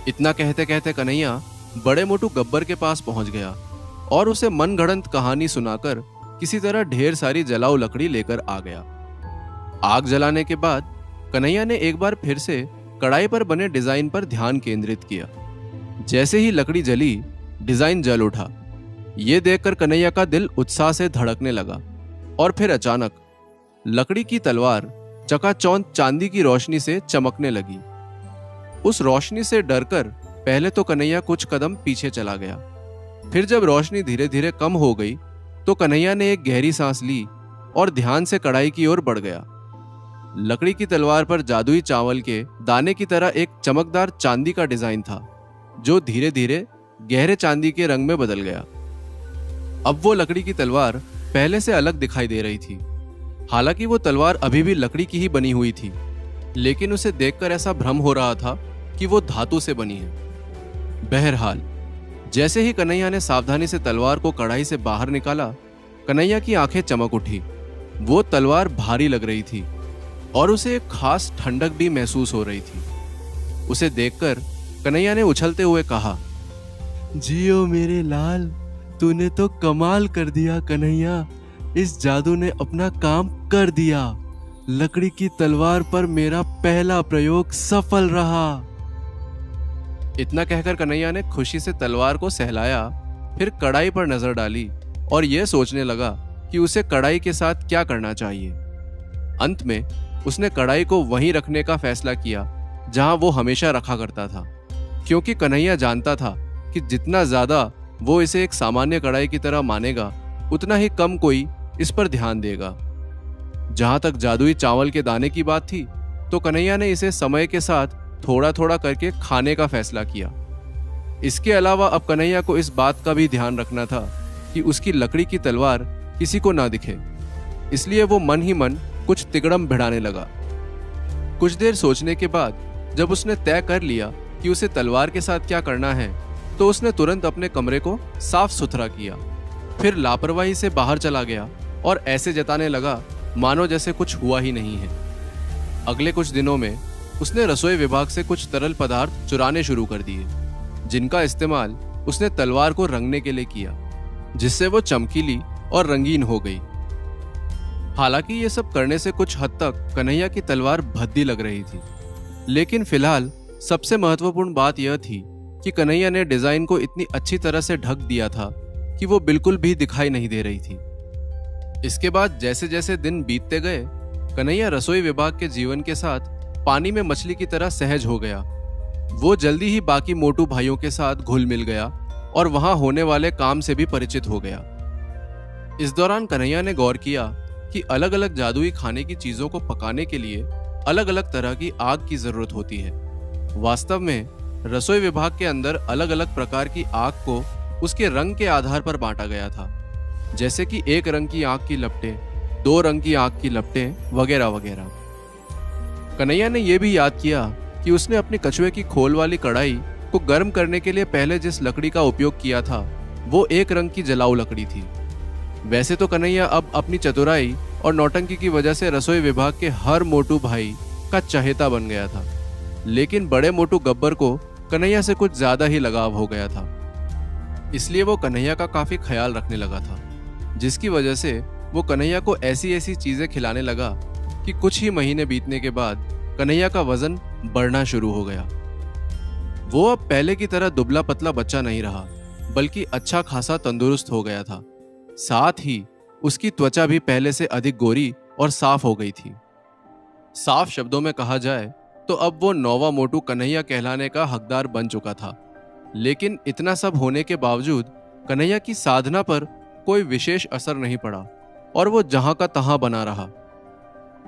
इतना कहते कहते कन्हैया बड़े मोटू गब्बर के पास पहुंच गया और उसे मनगढ़ंत कहानी सुनाकर किसी तरह ढेर सारी जलाऊ लकड़ी लेकर आ गया। आग जलाने के बाद कन्हैया ने एक बार फिर से कढ़ाई पर बने डिजाइन पर ध्यान केंद्रित किया। जैसे ही लकड़ी जली, डिजाइन जल उठा। यह देखकर कन्हैया का दिल उत्साह से धड़कने लगा और फिर अचानक लकड़ी की तलवार चकाचौंध चांदी की रोशनी से चमकने लगी। उस रोशनी से डरकर पहले तो कन्हैया कुछ कदम पीछे चला गया। फिर जब रोशनी धीरे धीरे कम हो गई तो कन्हैया ने एक गहरी सांस ली और ध्यान से कढ़ाई की ओर बढ़ गया। लकड़ी की तलवार पर जादुई चावल के दाने की तरह एक चमकदार चांदी का डिजाइन था, जो धीरे धीरे गहरे चांदी के रंग में बदल गया। अब वो लकड़ी की तलवार पहले से अलग दिखाई दे रही थी। हालांकि वो तलवार अभी भी लकड़ी की ही बनी हुई थी, लेकिन उसे देखकर ऐसा भ्रम हो रहा था कि वो धातु से बनी है। बहरहाल, जैसे ही कन्हैया ने सावधानी से तलवार को कढ़ाई से बाहर निकाला, कन्हैया की आंखें चमक उठी। वो तलवार भारी लग रही थी और उसे एक खास ठंडक भी महसूस हो रही थी। उसे देखकर कन्हैया ने उछलते हुए कहा, जियो मेरे लाल, तूने तो कमाल कर दिया कन्हैया। इस जादू ने अपना काम कर दिया। लकड़ी की तलवार पर मेरा पहला प्रयोग सफल रहा। इतना कहकर कन्हैया ने खुशी से तलवार को सहलाया, फिर कढ़ाई पर नजर डाली और यह सोचने लगा कि उसे कढ़ाई के साथ क्या करना चाहिए। अंत में उसने कढ़ाई को वहीं रखने का फैसला किया जहां वो हमेशा रखा करता था, क्योंकि कन्हैया जानता था कि जितना ज्यादा वो इसे एक सामान्य कढ़ाई की तरह मानेगा, उतना ही कम कोई इस पर ध्यान देगा। जहां तक जादुई चावल के दाने की बात थी, तो कन्हैया ने इसे समय के साथ थोड़ा थोड़ा करके खाने का फैसला किया। इसके अलावा अब कन्हैया को इस बात का भी ध्यान रखना था कि उसकी लकड़ी की तलवार किसी को ना दिखे, इसलिए वो मन ही मन कुछ तिगड़म भिड़ाने लगा। कुछ देर सोचने के बाद जब उसने तय कर लिया कि उसे तलवार के साथ क्या करना है, तो उसने तुरंत अपने कमरे को साफ सुथरा किया। फिर लापरवाही से बाहर चला गया और ऐसे जताने लगा मानो जैसे कुछ हुआ ही नहीं है। अगले कुछ दिनों में उसने रसोई विभाग से कुछ तरल पदार्थ चुराने शुरू कर दिए, जिनका इस्तेमाल उसने तलवार को रंगने के लिए किया, जिससे वो चमकीली और रंगीन हो गई। हालांकि ये सब करने से कुछ हद तक कन्हैया की तलवार भद्दी लग रही थी, लेकिन फिलहाल सबसे महत्वपूर्ण बात यह थी कि कन्हैया ने डिजाइन को इतनी अच्छी तरह से ढक दिया था कि वो बिल्कुल भी दिखाई नहीं दे रही थी। इसके बाद जैसे जैसे दिन बीतते गए, कन्हैया रसोई विभाग के जीवन के साथ पानी में मछली की तरह सहज हो गया। वो जल्दी ही बाकी मोटू भाइयों के साथ घुल मिल गया और वहां होने वाले काम से भी परिचित हो गया। इस दौरान कन्हैया ने गौर किया कि अलग अलग जादुई खाने की चीजों को पकाने के लिए अलग अलग तरह की आग की जरूरत होती है। वास्तव में रसोई विभाग के अंदर अलग अलग प्रकार की आग को उसके रंग के आधार पर बांटा गया था, जैसे कि एक रंग की आग की लपटें, 2 रंग की आग की लपटें वगैरह वगैरह। कन्हैया ने यह भी याद किया कि उसने अपनी कछुए की खोल वाली कढ़ाई को गर्म करने के लिए पहले जिस लकड़ी का उपयोग किया था, वो एक रंग की जलाऊ लकड़ी थी। वैसे तो कन्हैया अब अपनी चतुराई और नौटंकी की वजह से रसोई विभाग के हर मोटू भाई का चहेता बन गया था, लेकिन बड़े मोटू गब्बर को कन्हैया से कुछ ज्यादा ही लगाव हो गया था। इसलिए वो कन्हैया का काफी ख्याल रखने लगा था, जिसकी वजह से वो कन्हैया को ऐसी ऐसी चीजें खिलाने लगा कि कुछ ही महीने बीतने के बाद कन्हैया का वजन बढ़ना शुरू हो गया। वो अब पहले की तरह दुबला पतला बच्चा नहीं रहा, बल्कि अच्छा खासा तंदुरुस्त हो गया था। साथ ही उसकी त्वचा भी पहले से अधिक गोरी और साफ हो गई थी। साफ शब्दों में कहा जाए तो अब वो नौवा मोटू कन्हैया कहलाने का हकदार बन चुका था। लेकिन इतना सब होने के बावजूद कन्हैया की साधना पर कोई विशेष असर नहीं पड़ा और वो जहां का तहां बना रहा।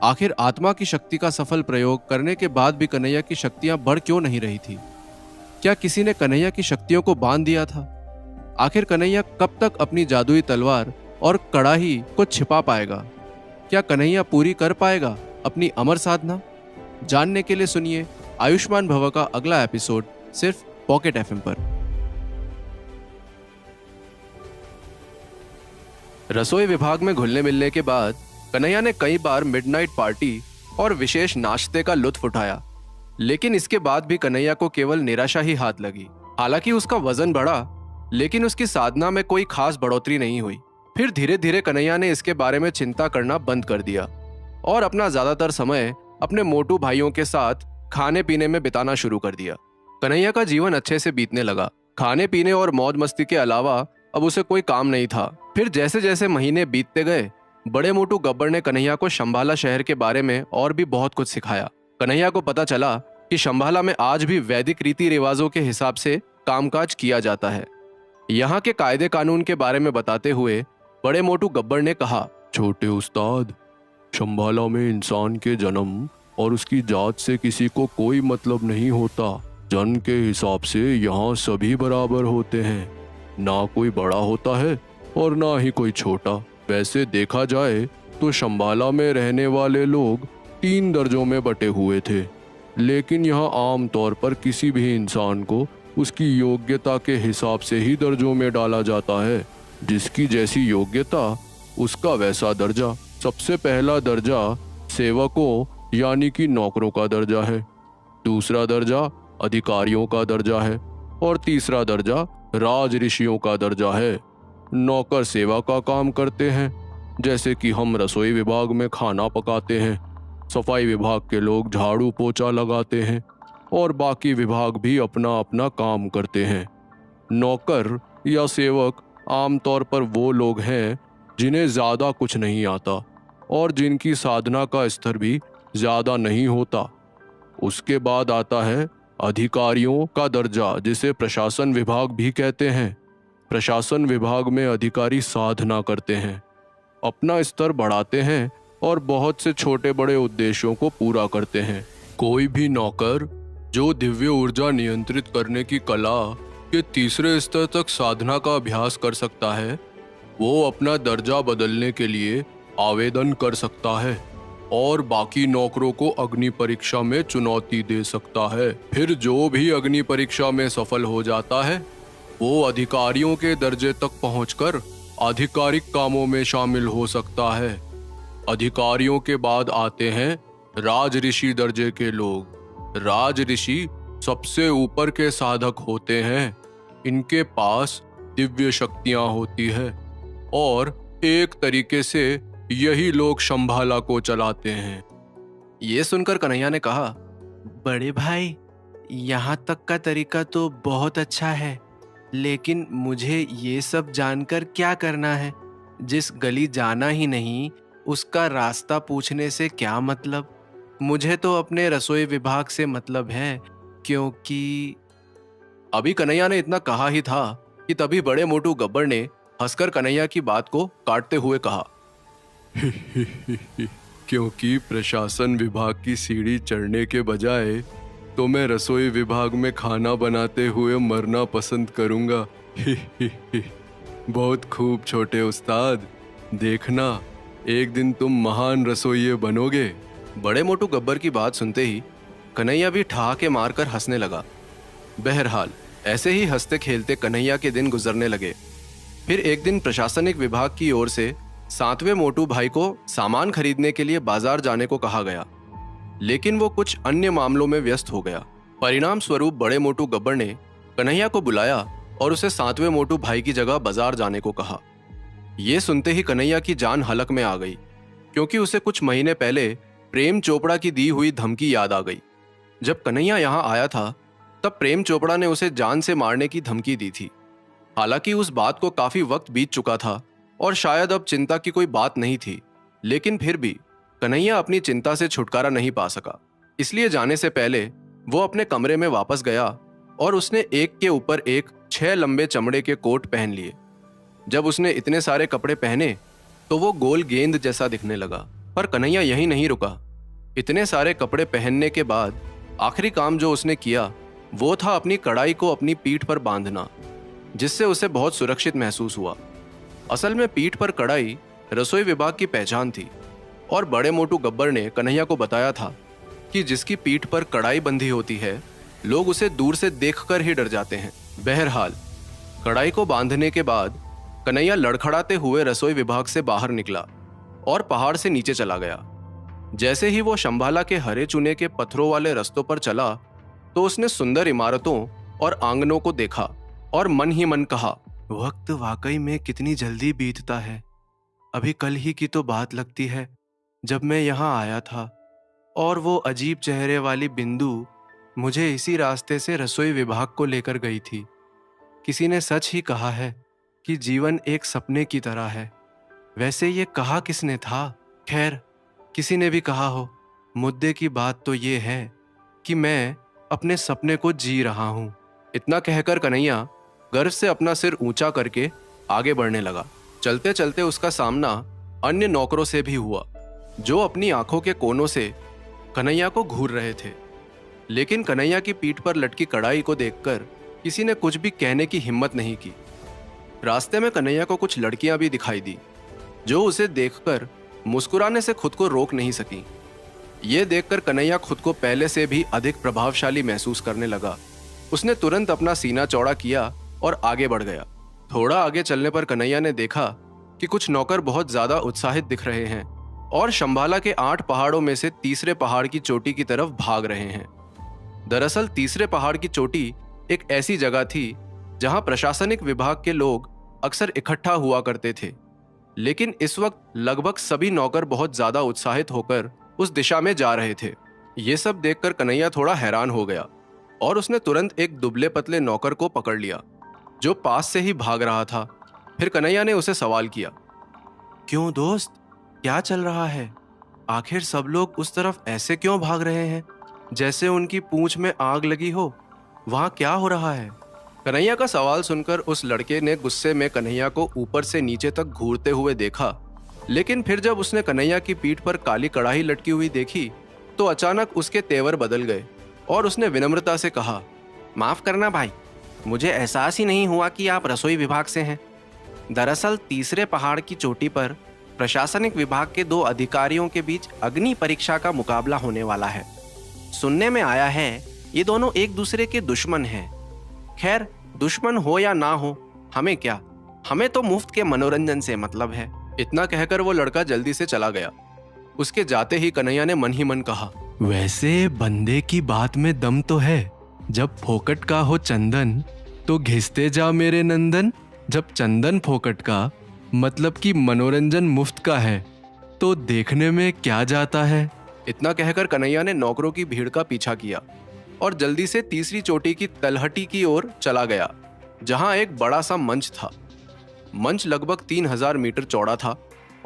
आखिर आत्मा की शक्ति का सफल प्रयोग करने के बाद भी कन्हैया की शक्तियां बढ़ क्यों नहीं रही थी? क्या किसी ने कन्हैया की शक्तियों को बांध दिया था? आखिर कन्हैया कब तक अपनी जादुई तलवार और कड़ाही को छिपा पाएगा? क्या कन्हैया पूरी कर पाएगा अपनी अमर साधना? जानने के लिए सुनिए आयुष्मान भव का अगला एपिसोड सिर्फ पॉकेट एफएम पर। रसोई विभाग में घुलने मिलने के बाद कन्हैया ने कई बार मिडनाइट पार्टी और विशेष नाश्ते का लुत्फ उठाया, लेकिन इसके बाद भी कन्हैया को केवल निराशा ही हाथ लगी। हालांकि उसका वजन बढ़ा, लेकिन उसकी साधना में कोई खास बढ़ोतरी नहीं हुई। फिर धीरे धीरे कन्हैया ने इसके बारे में चिंता करना बंद कर दिया और अपना ज्यादातर समय अपने मोटू भाइयों के साथ खाने पीने में बिताना शुरू कर दिया। कन्हैया का जीवन अच्छे से बीतने लगा। खाने पीने और मौज मस्ती के अलावा अब उसे कोई काम नहीं था। फिर जैसे जैसे महीने बीतते गए, बड़े मोटू गब्बर ने कन्हैया को शंभाला शहर के बारे में और भी बहुत कुछ सिखाया। कन्हैया को पता चला कि शंभाला में आज भी वैदिक रीति रिवाजों के हिसाब से कामकाज किया जाता है। यहाँ के कायदे कानून के बारे में बताते हुए बड़े मोटू गब्बर ने कहा, छोटे उस्ताद, शंभाला में इंसान के जन्म और उसकी जात से किसी को कोई मतलब नहीं होता। जन्म के हिसाब से यहाँ सभी बराबर होते हैं, ना कोई बड़ा होता है और ना ही कोई छोटा। वैसे देखा जाए तो शंभाला में रहने वाले लोग 3 दर्जों में बटे हुए थे, लेकिन यहाँ आम तौर पर किसी भी इंसान को उसकी योग्यता के हिसाब से ही दर्जों में डाला जाता है। जिसकी जैसी योग्यता उसका वैसा दर्जा। सबसे पहला दर्जा सेवकों यानी कि नौकरों का दर्जा है, दूसरा दर्जा अधिकारियों का दर्जा है और तीसरा दर्जा राज ऋषियों का दर्जा है। नौकर सेवा का काम करते हैं, जैसे कि हम रसोई विभाग में खाना पकाते हैं, सफाई विभाग के लोग झाड़ू पोछा लगाते हैं और बाकी विभाग भी अपना अपना काम करते हैं। नौकर या सेवक आमतौर पर वो लोग हैं जिन्हें ज़्यादा कुछ नहीं आता और जिनकी साधना का स्तर भी ज़्यादा नहीं होता। उसके बाद आता है अधिकारियों का दर्जा, जिसे प्रशासन विभाग भी कहते हैं। प्रशासन विभाग में अधिकारी साधना करते हैं, अपना स्तर बढ़ाते हैं और बहुत से छोटे बड़े उद्देश्यों को पूरा करते हैं। कोई भी नौकर जो दिव्य ऊर्जा नियंत्रित करने की कला के तीसरे स्तर तक साधना का अभ्यास कर सकता है, वो अपना दर्जा बदलने के लिए आवेदन कर सकता है और बाकी नौकरों को अग्नि परीक्षा में चुनौती दे सकता है। फिर जो भी अग्नि परीक्षा में सफल हो जाता है, वो अधिकारियों के दर्जे तक पहुंचकर आधिकारिक कामों में शामिल हो सकता है। अधिकारियों के बाद आते हैं राज ऋषि दर्जे के लोग। राज ऋषि सबसे ऊपर के साधक होते हैं। इनके पास दिव्य शक्तियां होती है और एक तरीके से यही लोग शंभाला को चलाते हैं। ये सुनकर कन्हैया ने कहा, बड़े भाई, यहाँ तक का तरीका तो बहुत अच्छा है, लेकिन मुझे ये सब जानकर क्या करना है? जिस गली जाना ही नहीं उसका रास्ता पूछने से क्या मतलब? मुझे तो अपने रसोई विभाग से मतलब है, क्योंकि अभी कन्हैया ने इतना कहा ही था कि तभी बड़े मोटू गब्बर ने हंसकर कन्हैया की बात को काटते हुए कहा, क्योंकि प्रशासन विभाग की सीढ़ी चढ़ने के बजाय तो मैं रसोई विभाग में खाना बनाते हुए मरना पसंद करूंगा। बहुत खूब छोटे उस्ताद, देखना एक दिन तुम महान रसोइये बनोगे। बड़े मोटू गब्बर की बात सुनते ही कन्हैया भी ठहाके मारकर हंसने लगा। बहरहाल ऐसे ही हंसते खेलते कन्हैया के दिन गुजरने लगे। फिर एक दिन प्रशासनिक विभाग की ओर से 7वें मोटू भाई को सामान खरीदने के लिए बाजार जाने को कहा गया, लेकिन वो कुछ अन्य मामलों में व्यस्त हो गया। परिणाम स्वरूप बड़े मोटू गब्बर ने कन्हैया को बुलाया और उसे 7वें मोटू भाई की जगह बाजार जाने को कहा। ये सुनते ही कन्हैया की जान हलक में आ गई, क्योंकि उसे कुछ महीने पहले प्रेम चोपड़ा की दी हुई धमकी याद आ गई। जब कन्हैया यहाँ आया था तब प्रेम चोपड़ा ने उसे जान से मारने की धमकी दी थी। हालांकि उस बात को काफी वक्त बीत चुका था और शायद अब चिंता की कोई बात नहीं थी, लेकिन फिर भी कन्हैया अपनी चिंता से छुटकारा नहीं पा सका। इसलिए जाने से पहले वो अपने कमरे में वापस गया और उसने एक के ऊपर एक 6 लंबे चमड़े के कोट पहन लिए। जब उसने इतने सारे कपड़े पहने तो वो गोल गेंद जैसा दिखने लगा। पर कन्हैया यहीं नहीं रुका। इतने सारे कपड़े पहनने के बाद आखिरी काम जो उसने किया वो था अपनी कड़ाई को अपनी पीठ पर बांधना, जिससे उसे बहुत सुरक्षित महसूस हुआ। असल में पीठ पर कड़ाई रसोई विभाग की पहचान थी और बड़े मोटू गब्बर ने कन्हैया को बताया था कि जिसकी पीठ पर कड़ाई बंधी होती है लोग उसे दूर से देखकर ही डर जाते हैं। बहरहाल कड़ाई को बांधने के बाद कन्हैया लड़खड़ाते हुए रसोई विभाग से बाहर निकला और पहाड़ से नीचे चला गया। जैसे ही वो शंभाला के हरे चूने के पत्थरों वाले रस्तों पर चला तो उसने सुंदर इमारतों और आंगनों को देखा और मन ही मन कहा, वक्त वाकई में कितनी जल्दी बीतता है। अभी कल ही की तो बात लगती है जब मैं यहाँ आया था और वो अजीब चेहरे वाली बिंदु मुझे इसी रास्ते से रसोई विभाग को लेकर गई थी। किसी ने सच ही कहा है कि जीवन एक सपने की तरह है। वैसे ये कहा किसने था? खैर, किसी ने भी कहा हो, मुद्दे की बात तो ये है कि मैं अपने सपने को जी रहा हूँ। इतना कहकर कन्हैया गर्व से अपना सिर ऊंचा करके आगे बढ़ने लगा। चलते चलते उसका सामना अन्य नौकरों से भी हुआ, जो अपनी आंखों के कोनों से कन्हैया को घूर रहे थे। लेकिन कन्हैया की पीठ पर लटकी कड़ाई को देखकर किसी ने कुछ भी कहने की हिम्मत नहीं की। रास्ते में कन्हैया को कुछ लड़कियां भी दिखाई दी, जो उसे देखकर मुस्कुराने से खुद को रोक नहीं सकी। ये देखकर कन्हैया खुद को पहले से भी अधिक प्रभावशाली महसूस करने लगा। उसने तुरंत अपना सीना चौड़ा किया और आगे बढ़ गया। थोड़ा आगे चलने पर कन्हैया ने देखा कि कुछ नौकर बहुत ज्यादा उत्साहित दिख रहे हैं और शंभाला के 8 पहाड़ों में से तीसरे पहाड़ की चोटी की तरफ भाग रहे हैं। दरअसल तीसरे पहाड़ की चोटी एक ऐसी जगह थी जहां प्रशासनिक विभाग के लोग अक्सर इकट्ठा हुआ करते थे। लेकिन इस वक्त लगभग सभी नौकर बहुत ज्यादा उत्साहित होकर उस दिशा में जा रहे थे। ये सब देखकर कन्हैया थोड़ा हैरान हो गया और उसने तुरंत एक दुबले पतले नौकर को पकड़ लिया, जो पास से ही भाग रहा था। फिर कन्हैया ने उसे सवाल किया, क्यों दोस्त, क्या चल रहा है? आखिर सब लोग उस तरफ ऐसे क्यों भाग रहे हैं जैसे उनकी पूंछ में आग लगी हो? वहां क्या हो रहा है? कन्हैया का सवाल सुनकर उस लड़के ने गुस्से में कन्हैया को ऊपर से नीचे तक घूरते हुए देखा। लेकिन फिर जब उसने कन्हैया की पीठ पर काली कड़ाही लटकी हुई देखी तो अचानक उसके तेवर बदल गए और उसने विनम्रता से कहा, माफ करना भाई, मुझे एहसास ही नहीं हुआ कि आप रसोई विभाग से हैं। दरअसल तीसरे पहाड़ की चोटी पर प्रशासनिक विभाग के 2 अधिकारियों के बीच अग्नि परीक्षा का मुकाबला होने वाला है। सुनने में आया है ये दोनों एक दूसरे के दुश्मन हैं। खैर, दुश्मन हो या ना हो, हमें क्या, हमें तो मुफ्त के मनोरंजन से मतलब है। इतना कहकर वो लड़का जल्दी से चला गया। उसके जाते ही कन्हैया ने मन ही मन कहा, वैसे बंदे की बात में दम तो है। जब फोकट का हो चंदन तो घिसते जा मेरे नंदन। जब चंदन फोकट का मतलब कि मनोरंजन मुफ्त का है तो देखने में क्या जाता है। इतना कहकर कन्हैया ने नौकरों की भीड़ का पीछा किया और जल्दी से तीसरी चोटी की तलहटी की ओर चला गया, जहां एक बड़ा सा मंच था। मंच लगभग 3000 मीटर चौड़ा था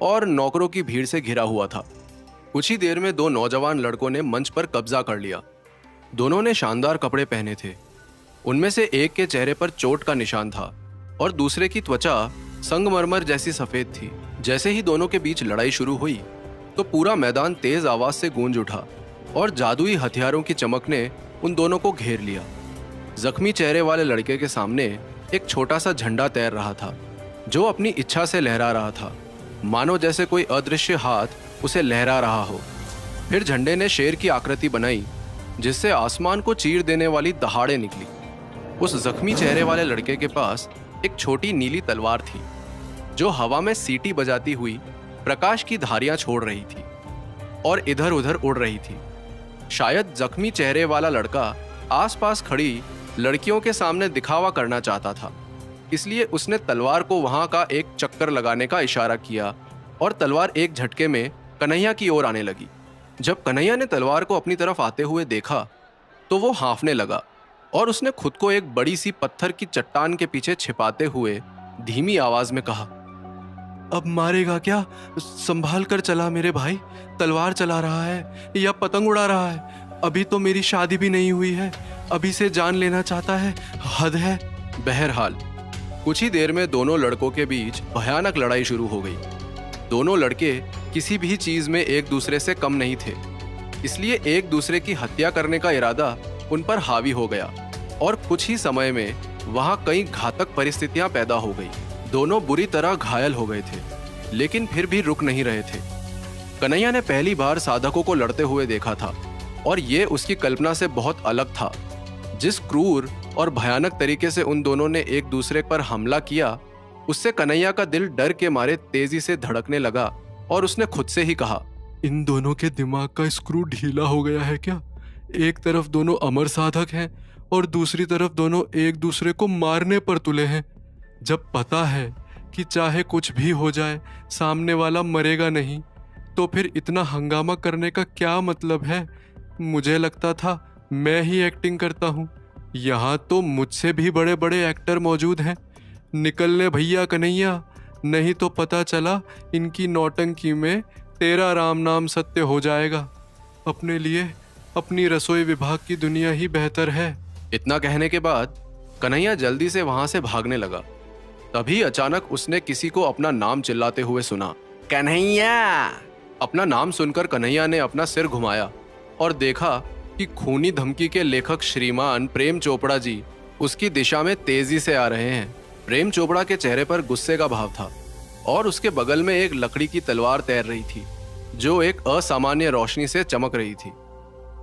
और नौकरों की भीड़ से घिरा हुआ था। कुछ ही देर में 2 नौजवान लड़कों ने मंच पर कब्जा कर लिया। दोनों ने शानदार कपड़े पहने थे। उनमें से एक के चेहरे पर चोट का निशान था और दूसरे की त्वचा संगमरमर जैसी सफेद थी। जैसे ही दोनों के बीच लड़ाई शुरू हुई तो पूरा मैदान तेज आवाज से गूंज उठा और जादुई हथियारों की चमक ने उन दोनों को घेर लिया। जख्मी चेहरे वाले लड़के के सामने एक छोटा सा झंडा तैर रहा था, जो अपनी इच्छा से लहरा रहा था, मानो जैसे कोई अदृश्य हाथ उसे लहरा रहा हो। फिर झंडे ने शेर की आकृति बनाई, जिससे आसमान को चीर देने वाली दहाड़े निकली। उस जख्मी चेहरे वाले लड़के के पास एक छोटी नीली तलवार थी, जो हवा में सीटी बजाती हुई प्रकाश की धारियां छोड़ रही थी और इधर उधर उड़ रही थी। शायद जख्मी चेहरे वाला लड़का आसपास खड़ी लड़कियों के सामने दिखावा करना चाहता था, इसलिए उसने तलवार को वहां का एक चक्कर लगाने का इशारा किया और तलवार एक झटके में कन्हैया की ओर आने लगी। जब कन्हैया ने तलवार को अपनी तरफ आते हुए देखा तो वो हाँफने लगा और उसने खुद को एक बड़ी सी पत्थर की चट्टान के पीछे छिपाते हुए धीमी आवाज में कहा, अब मारेगा क्या? संभाल कर चला मेरे भाई, तलवार चला रहा है या पतंग उड़ा रहा है? अभी तो मेरी शादी भी नहीं हुई है, अभी से जान लेना चाहता है, हद है। बहरहाल कुछ ही देर में दोनों लड़कों के बीच भयानक लड़ाई शुरू हो गई। दोनों लड़के किसी भी चीज में एक दूसरे से कम नहीं थे, इसलिए एक दूसरे की हत्या करने का इरादा उन पर हावी हो गया और कुछ ही समय में वहां कई घातक परिस्थितियां पैदा हो गई। दोनों बुरी तरह घायल हो गए थे, लेकिन फिर भी रुक नहीं रहे थे। कन्हैया ने पहली बार साधकों को लड़ते हुए देखा था और ये उसकी कल्पना से बहुत अलग था। जिस क्रूर और भयानक तरीके से उन दोनों ने एक दूसरे पर हमला किया, उससे कन्हैया का दिल डर के मारे तेजी से धड़कने लगा और उसने खुद से ही कहा, इन दोनों के दिमाग का स्क्रू ढीला हो गया है क्या? एक तरफ दोनों अमर साधक हैं और दूसरी तरफ दोनों एक दूसरे को मारने पर तुले हैं। जब पता है कि चाहे कुछ भी हो जाए सामने वाला मरेगा नहीं, तो फिर इतना हंगामा करने का क्या मतलब है? मुझे लगता था मैं ही एक्टिंग करता हूँ। यहाँ तो मुझसे भी बड़े बड़े एक्टर मौजूद हैं। निकलने भैया कन्हैया, नहीं तो पता चला इनकी नौटंकी में तेरा राम नाम सत्य हो जाएगा। अपने लिए अपनी रसोई विभाग की दुनिया ही बेहतर है। इतना कहने के बाद कन्हैया जल्दी से वहां से भागने लगा। तभी अचानक उसने किसी को अपना नाम चिल्लाते हुए सुना, कन्हैया। अपना नाम सुनकर कन्हैया ने अपना सिर घुमाया और देखा कि खूनी धमकी के लेखक श्रीमान प्रेम चोपड़ा जी उसकी दिशा में तेजी से आ रहे हैं। प्रेम चोपड़ा के चेहरे पर गुस्से का भाव था और उसके बगल में एक लकड़ी की तलवार तैर रही थी जो एक असामान्य रोशनी से चमक रही थी।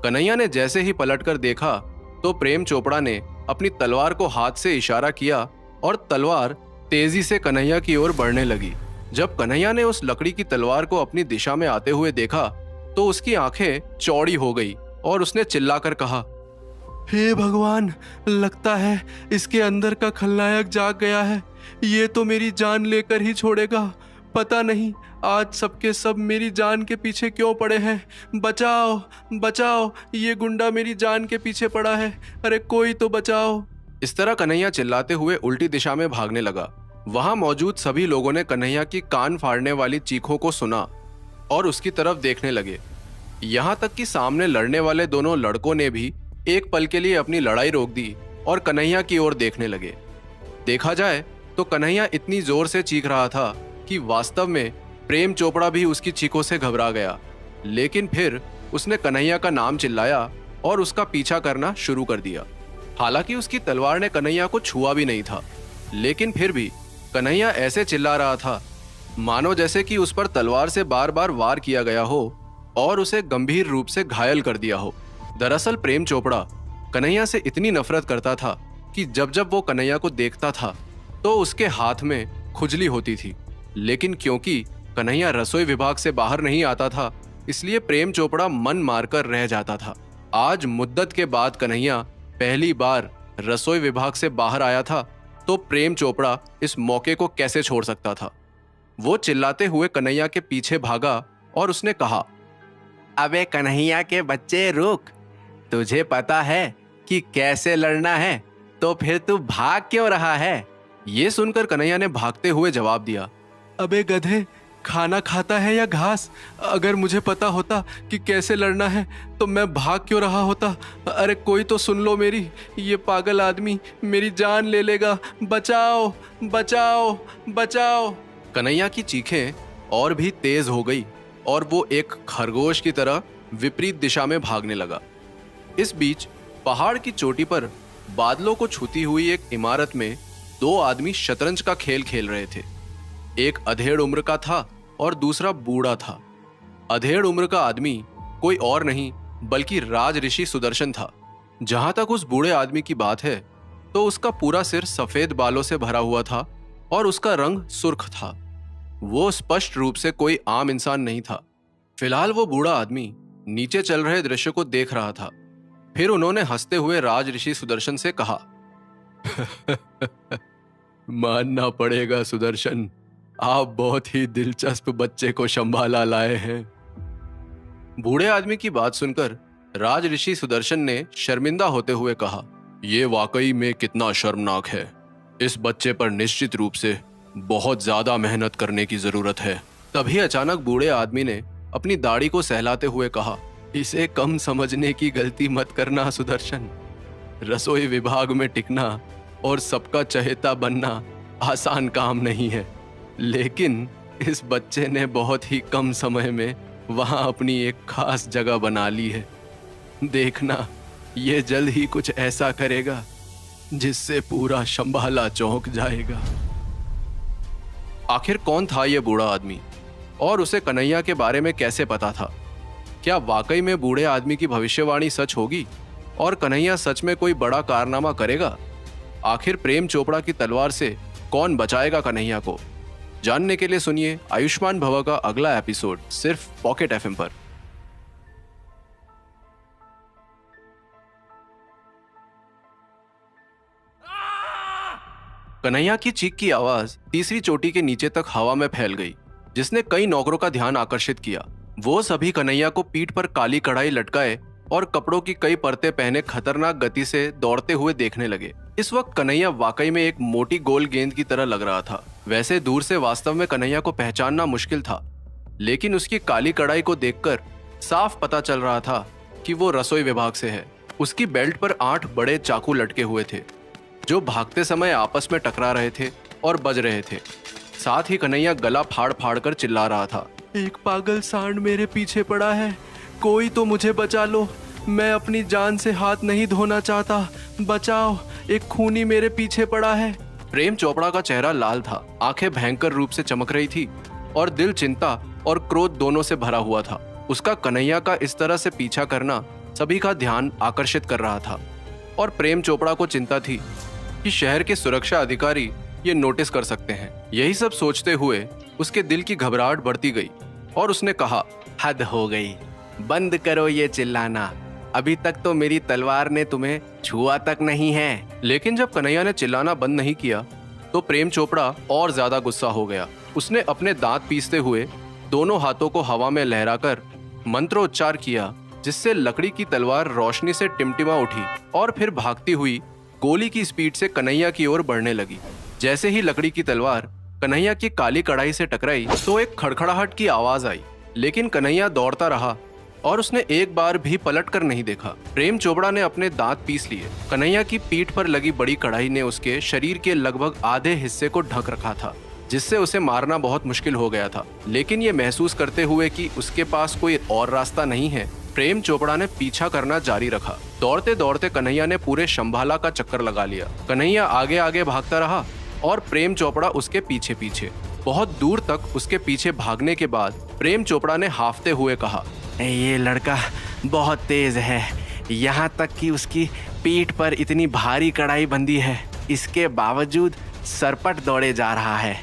कन्हैया ने जैसे ही पलटकर देखा तो प्रेम चोपड़ा ने अपनी तलवार को हाथ से इशारा किया और तलवार तेजी से कन्हैया की ओर बढ़ने लगी। जब कन्हैया ने उस लकड़ी की तलवार को अपनी दिशा में आते हुए देखा तो उसकी आंखें चौड़ी हो गई और उसने चिल्लाकर कहा, हे भगवान, लगता है इसके अंदर का खलनायक जाग गया है। ये तो मेरी जान लेकर ही छोड़ेगा। पता नहीं आज सबके सब मेरी जान के पीछे क्यों पड़े हैं। बचाओ बचाओ, ये गुंडा मेरी जान के पीछे पड़ा है। अरे कोई तो बचाओ। इस तरह कन्हैया चिल्लाते हुए उल्टी दिशा में भागने लगा। वहां मौजूद सभी लोगों ने कन्हैया की कान फाड़ने वाली चीखों को सुना और उसकी तरफ देखने लगे। यहाँ तक कि सामने लड़ने वाले दोनों लड़कों ने भी एक पल के लिए अपनी लड़ाई रोक दी और कन्हैया की ओर देखने लगे। देखा जाए तो कन्हैया इतनी जोर से चीख रहा था कि वास्तव में प्रेम चोपड़ा भी उसकी चीखों से घबरा गया। लेकिन फिर उसने कन्हैया का नाम चिल्लाया और उसका पीछा करना शुरू कर दिया। हालांकि उसकी तलवार ने कन्हैया को छुआ भी नहीं था, लेकिन फिर भी कन्हैया ऐसे चिल्ला रहा था मानो जैसे कि उस पर तलवार से बार बार वार किया गया हो और उसे गंभीर रूप से घायल कर दिया हो। दरअसल प्रेम चोपड़ा कन्हैया से इतनी नफरत करता था कि जब जब वो कन्हैया को देखता था तो उसके हाथ में खुजली होती थी। लेकिन क्योंकि कन्हैया रसोई विभाग से बाहर नहीं आता था, इसलिए प्रेम चोपड़ा मन मारकर रह जाता था। आज मुद्दत के बाद कन्हैया पहली बार रसोई विभाग से बाहर आया था, तो प्रेम चोपड़ा इस मौके को कैसे छोड़ सकता था। वो चिल्लाते हुए कन्हैया के पीछे भागा और उसने कहा, अबे कन्हैया के बच्चे रुक, तुझे पता है कि कैसे लड़ना है, तो फिर तू भाग क्यों रहा है? ये सुनकर कन्हैया ने भागते हुए जवाब दिया, अबे गधे, खाना खाता है या घास? अगर मुझे पता होता कि कैसे लड़ना है तो मैं भाग क्यों रहा होता? अरे कोई तो सुन लो मेरी, ये पागल आदमी मेरी जान ले लेगा। बचाओ बचाओ बचाओ। कन्हैया की चीखें और भी तेज हो गई और वो एक खरगोश की तरह विपरीत दिशा में भागने लगा। इस बीच पहाड़ की चोटी पर बादलों को छूती हुई एक इमारत में दो आदमी शतरंज का खेल खेल रहे थे। एक अधेड़ उम्र का था और दूसरा बूढ़ा था। अधेड़ उम्र का आदमी कोई और नहीं बल्कि राज ऋषि सुदर्शन था। जहां तक उस बूढ़े आदमी की बात है तो उसका पूरा सिर सफेद बालों से भरा हुआ था और उसका रंग सुर्ख था। वो स्पष्ट रूप से कोई आम इंसान नहीं था। फिलहाल वो बूढ़ा आदमी नीचे चल रहे दृश्य को देख रहा था। फिर उन्होंने हंसते हुए राज ऋषि सुदर्शन से कहा, मानना पड़ेगा सुदर्शन, आप बहुत ही दिलचस्प बच्चे को संभाला लाए हैं। बूढ़े आदमी की बात सुनकर राज ऋषि सुदर्शन ने शर्मिंदा होते हुए कहा, ये वाकई में कितना शर्मनाक है। इस बच्चे पर निश्चित रूप से बहुत ज्यादा मेहनत करने की जरूरत है। तभी अचानक बूढ़े आदमी ने अपनी दाढ़ी को सहलाते हुए कहा, इसे कम समझने की गलती मत करना सुदर्शन। रसोई विभाग में टिकना और सबका चहेता बनना आसान काम नहीं है, लेकिन इस बच्चे ने बहुत ही कम समय में वहां अपनी एक खास जगह बना ली है। देखना, ये जल्द ही कुछ ऐसा करेगा जिससे पूरा शंभाला चौंक जाएगा। आखिर कौन था ये बूढ़ा आदमी और उसे कन्हैया के बारे में कैसे पता था? क्या वाकई में बूढ़े आदमी की भविष्यवाणी सच होगी और कन्हैया सच में कोई बड़ा कारनामा करेगा? आखिर प्रेम चोपड़ा की तलवार से कौन बचाएगा कन्हैया को? जानने के लिए सुनिए आयुष्मान भव का अगला एपिसोड सिर्फ पॉकेट एफएम पर। कन्हैया की चीख की आवाज तीसरी चोटी के नीचे तक हवा में फैल गई, जिसने कई नौकरों का ध्यान आकर्षित किया। वो सभी कन्हैया को पीठ पर काली कढ़ाई लटकाए और कपड़ों की कई परतें पहने खतरनाक गति से दौड़ते हुए देखने लगे। इस वक्त कन्हैया वाकई में एक मोटी गोल गेंद की तरह लग रहा था। वैसे दूर से वास्तव में कन्हैया को पहचानना मुश्किल था, लेकिन उसकी काली कढ़ाई को देखकर साफ पता चल रहा था कि वो रसोई विभाग से है। उसकी बेल्ट पर 8 बड़े चाकू लटके हुए थे, जो भागते समय आपस में टकरा रहे थे और बज रहे थे। साथ ही कन्हैया गला फाड़ फाड़ कर चिल्ला रहा था, एक पागल सांड मेरे पीछे पड़ा है, कोई तो मुझे बचा लो, मैं अपनी जान से हाथ नहीं धोना चाहता, बचाओ, एक खूनी मेरे पीछे पड़ा है। प्रेम चोपड़ा का चेहरा लाल था, आंखें भयंकर रूप से चमक रही थी और दिल चिंता और क्रोध दोनों से भरा हुआ था। उसका कन्हैया का इस तरह से पीछा करना सभी का ध्यान आकर्षित कर रहा था और प्रेम चोपड़ा को चिंता थी कि शहर के सुरक्षा अधिकारी ये नोटिस कर सकते हैं। यही सब सोचते हुए उसके दिल की घबराहट बढ़ती गई और उसने कहा, हद हो गई, बंद करो ये चिल्लाना, अभी तक तो मेरी तलवार ने तुम्हें छुआ तक नहीं है। लेकिन जब कन्हैया ने चिल्लाना बंद नहीं किया तो प्रेम चोपड़ा और ज्यादा गुस्सा हो गया। उसने अपने दांत पीसते हुए दोनों हाथों को हवा में लहराकर मंत्रोच्चार किया, जिससे लकड़ी की तलवार रोशनी से टिमटिमा उठी और फिर भागती हुई गोली की स्पीड से कन्हैया की ओर बढ़ने लगी। जैसे ही लकड़ी की तलवार कन्हैया की काली कढ़ाई से टकराई तो एक खड़खड़ाहट की आवाज आई, लेकिन कन्हैया दौड़ता रहा और उसने एक बार भी पलट कर नहीं देखा। प्रेम चोपड़ा ने अपने दांत पीस लिए। कन्हैया की पीठ पर लगी बड़ी कढ़ाई ने उसके शरीर के लगभग आधे हिस्से को ढक रखा था, जिससे उसे मारना बहुत मुश्किल हो गया था। लेकिन ये महसूस करते हुए कि उसके पास कोई और रास्ता नहीं है, प्रेम चोपड़ा ने पीछा करना जारी रखा। दौड़ते दौड़ते कन्हैया ने पूरे शंभाला का चक्कर लगा लिया। कन्हैया आगे आगे भागता रहा और प्रेम चोपड़ा उसके पीछे पीछे। बहुत दूर तक उसके पीछे भागने के बाद प्रेम चोपड़ा ने हाफते हुए कहा, ये लड़का बहुत तेज है, यहाँ तक कि उसकी पीठ पर इतनी भारी कढ़ाई बंधी है, इसके बावजूद सरपट दौड़े जा रहा है।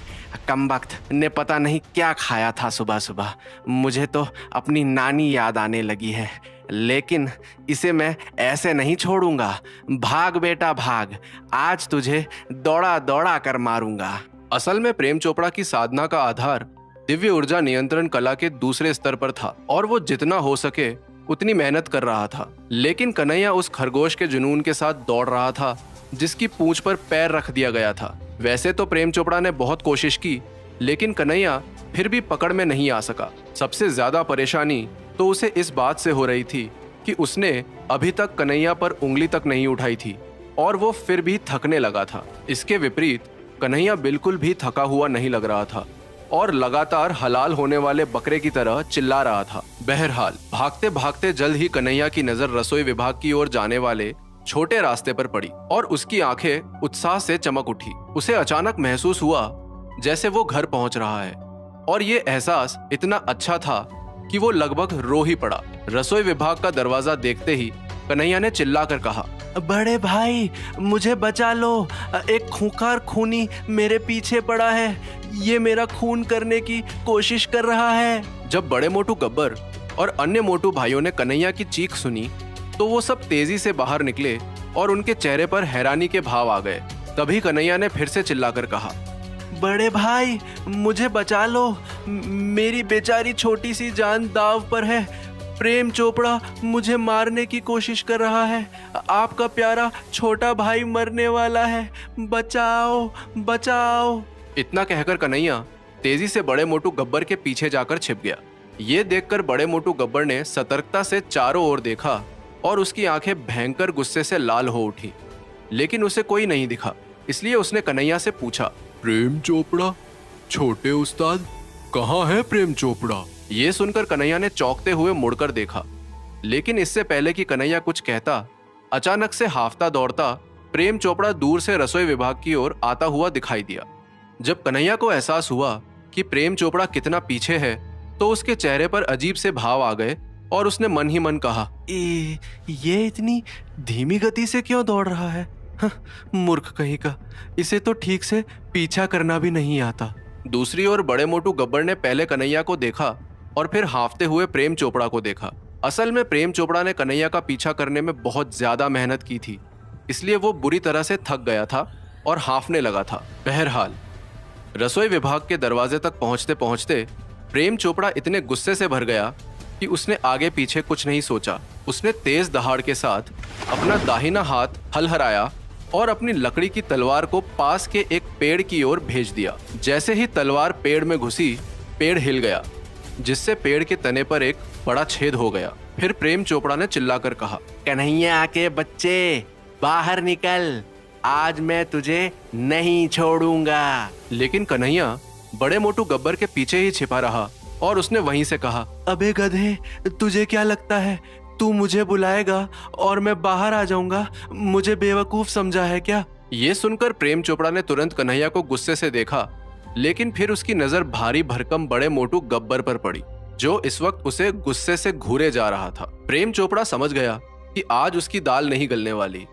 कमबख्त ने पता नहीं क्या खाया था सुबह सुबह, मुझे तो अपनी नानी याद आने लगी है, लेकिन इसे मैं ऐसे नहीं छोड़ूंगा। भाग बेटा भाग, आज तुझे दौड़ा दौड़ा कर मारूंगा। असल में प्रेम चोपड़ा की साधना का आधार दिव्य ऊर्जा नियंत्रण कला के दूसरे स्तर पर था और वो जितना हो सके उतनी मेहनत कर रहा था। लेकिन कन्हैया उस खरगोश के जुनून के साथ दौड़ रहा था जिसकी पूंछ पर पैर रख दिया गया था। वैसे तो प्रेम चोपड़ा ने बहुत कोशिश की, लेकिन कन्हैया फिर भी पकड़ में नहीं आ सका। सबसे ज्यादा परेशानी तो उसे इस बात से हो रही थी कि उसने अभी तक कन्हैया पर उंगली तक नहीं उठाई थी और वो फिर भी थकने लगा था। इसके विपरीत कन्हैया बिल्कुल भी थका हुआ नहीं लग रहा था और लगातार हलाल होने वाले बकरे की तरह चिल्ला रहा था। बहरहाल भागते भागते जल्द ही कन्हैया की नजर रसोई विभाग की ओर जाने वाले छोटे रास्ते पर पड़ी और उसकी आंखें उत्साह से चमक उठी। उसे अचानक महसूस हुआ जैसे वो घर पहुंच रहा है और ये एहसास इतना अच्छा था कि वो लगभग रो ही पड़ा। रसोई विभाग का दरवाजा देखते ही कन्हैया ने चिल्लाकर कहा, बड़े भाई मुझे बचा लो, एक खूंखार खूनी मेरे पीछे पड़ा है, ये मेरा खून करने की कोशिश कर रहा है। जब बड़े मोटू गब्बर और अन्य मोटू भाइयों ने कन्हैया की चीख सुनी तो वो सब तेजी से बाहर निकले और उनके चेहरे पर हैरानी के भाव आ गए। तभी कन्हैया ने फिर से चिल्लाकर कहा, बड़े भाई मुझे बचा लो, मेरी बेचारी छोटी सी जान दाव पर है, प्रेम चोपड़ा मुझे मारने की कोशिश कर रहा है, आपका प्यारा छोटा भाई मरने वाला है, बचाओ बचाओ। इतना कहकर कन्हैया तेजी से बड़े मोटू गब्बर के पीछे जाकर छिप गया। ये देखकर बड़े मोटू गब्बर ने सतर्कता से चारों ओर देखा और उसकी आंखें भयंकर गुस्से से लाल हो उठी, लेकिन उसे कोई नहीं दिखा। इसलिए उसने कन्हैया से पूछा, प्रेम चोपड़ा, छोटे उस्ताद, कहाँ है प्रेम चोपड़ा? ये सुनकर कन्हैया ने चौंकते हुए मुड़कर देखा, लेकिन इससे पहले कि कन्हैया कुछ कहता, अचानक से हाफता दौड़ता प्रेम चोपड़ा दूर से रसोई विभाग की ओर आता हुआ दिखाई दिया। जब कन्हैया को एहसास हुआ कि प्रेम चोपड़ा कितना पीछे है तो उसके चेहरे पर अजीब से भाव आ गए और उसने मन ही मन कहा, ये इतनी धीमी गति से क्यों दौड़ रहा है? मूर्ख कहीं का, इसे तो ठीक से पीछा करना भी नहीं आता। दूसरी ओर बड़े मोटू गब्बर ने पहले कन्हैया को देखा और फिर हांफते हुए प्रेम चोपड़ा को देखा। असल में प्रेम चोपड़ा ने कन्हैया का पीछा करने में बहुत ज्यादा मेहनत की थी, इसलिए वो बुरी तरह से थक गया था और हांफने लगा था। बहरहाल रसोई विभाग के दरवाजे तक पहुंचते पहुंचते प्रेम चोपड़ा इतने गुस्से से भर गया कि उसने आगे पीछे कुछ नहीं सोचा। उसने तेज दहाड़ के साथ अपना दाहिना हाथ हलहराया और अपनी लकड़ी की तलवार को पास के एक पेड़ की ओर भेज दिया। जैसे ही तलवार पेड़ में घुसी, पेड़ हिल गया, जिससे पेड़ के तने पर एक बड़ा छेद हो गया। फिर प्रेम चोपड़ा ने चिल्लाकर कहा, कन्हैया के बच्चे, बाहर निकल, आज मैं तुझे नहीं छोड़ूंगा। लेकिन कन्हैया बड़े मोटू गब्बर के पीछे ही छिपा रहा और उसने वहीं से कहा, अबे गधे, तुझे क्या लगता है तू मुझे बुलाएगा और मैं बाहर आ जाऊंगा? मुझे बेवकूफ समझा है क्या? ये सुनकर प्रेम चोपड़ा ने तुरंत कन्हैया को गुस्से से देखा, लेकिन फिर उसकी नजर भारी भरकम बड़े मोटू गब्बर पर पड़ी, जो इस वक्त उसे गुस्से से घूरे जा रहा था। प्रेम चोपड़ा समझ गया कि आज उसकी दाल नहीं गलने वाली,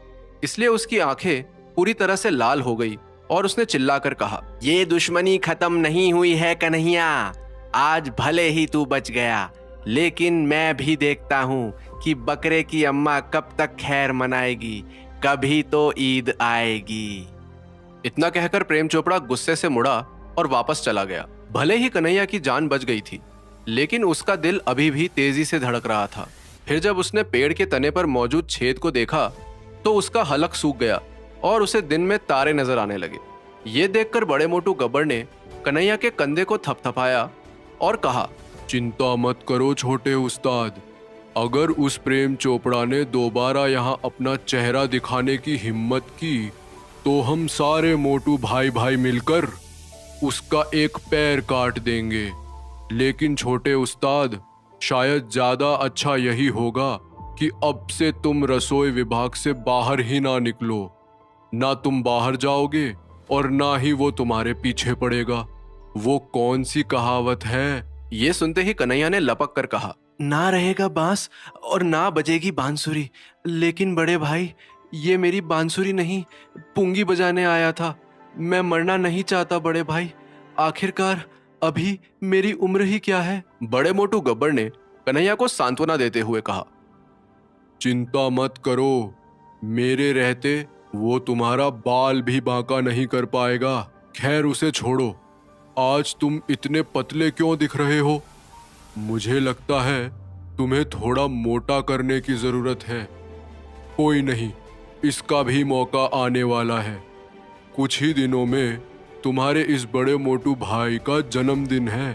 इसलिए उसकी आंखें पूरी तरह से लाल हो गई और उसने चिल्लाकर कहा, ये दुश्मनी खत्म नहीं हुई है कन्हैया। आज भले ही तू बच गया, लेकिन मैं भी देखता हूँ कि बकरे की अम्मा कब तक खैर मनाएगी। कभी तो ईद आएगी। इतना कहकर प्रेम चोपड़ा गुस्से से मुड़ा और वापस चला गया। भले ही कन्हैया की जान बच गई थी, लेकिन उसका दिल अभी भी तेजी से धड़क रहा था। फिर जब उसने पेड़ के तने पर मौजूद छेद को देखा तो उसका हलक सूख गया और उसे दिन में तारे नजर आने लगे। ये देखकर बड़े मोटू गब्बर ने कन्हैया के कंधे को थपथपाया और कहा, चिंता मत करो छोटे उस्ताद, अगर उस प्रेम चोपड़ा ने दोबारा यहाँ अपना चेहरा दिखाने की हिम्मत की तो हम सारे मोटू भाई भाई मिलकर उसका एक पैर काट देंगे। लेकिन छोटे उस्ताद, शायद ज्यादा अच्छा यही होगा कि अब से तुम रसोई विभाग से बाहर ही ना निकलो। ना तुम बाहर जाओगे और ना ही वो तुम्हारे पीछे पड़ेगा। वो कौन सी कहावत है? ये सुनते ही कन्हैया ने लपक कर कहा, ना रहेगा बांस और ना बजेगी बांसुरी। लेकिन बड़े भाई, ये मेरी बांसुरी नहीं, पुंगी बजाने आया था। मैं मरना नहीं चाहता बड़े भाई। आखिरकार अभी मेरी उम्र ही क्या है? बड़े मोटू गब्बर ने कन्हैया को सांत्वना देते हुए कहा, चिंता मत करो, मेरे रहते वो तुम्हारा बाल भी बांका नहीं कर पाएगा। खैर उसे छोड़ो, आज तुम इतने पतले क्यों दिख रहे हो? मुझे लगता है तुम्हें थोड़ा मोटा करने की जरूरत है। कोई नहीं, इसका भी मौका आने वाला है। कुछ ही दिनों में तुम्हारे इस बड़े मोटू भाई का जन्मदिन है,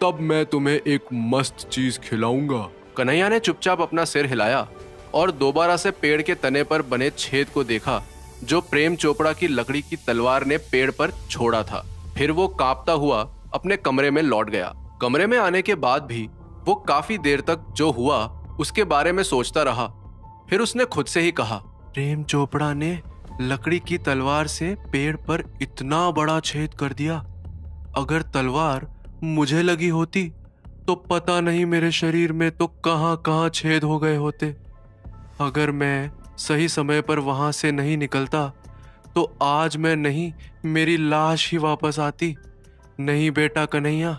तब मैं तुम्हें एक मस्त चीज खिलाऊंगा। कन्हैया ने चुपचाप अपना सिर हिलाया और दोबारा से पेड़ के तने पर बने छेद को देखा, जो प्रेम चोपड़ा की लकड़ी की तलवार ने पेड़ पर छोड़ा था। फिर वो कांपता हुआ अपने कमरे में लौट गया। कमरे में आने के बाद भी वो काफी देर तक जो हुआ उसके बारे में सोचता रहा। फिर उसने खुद से ही कहा, प्रेम चोपड़ा ने लकड़ी की तलवार से पेड़ पर इतना बड़ा छेद कर दिया। अगर तलवार मुझे लगी होती तो पता नहीं मेरे शरीर में तो कहां कहां छेद हो गए होते। अगर मैं सही समय पर वहां से नहीं निकलता तो आज मैं नहीं, मेरी लाश ही वापस आती। नहीं बेटा कन्हैया,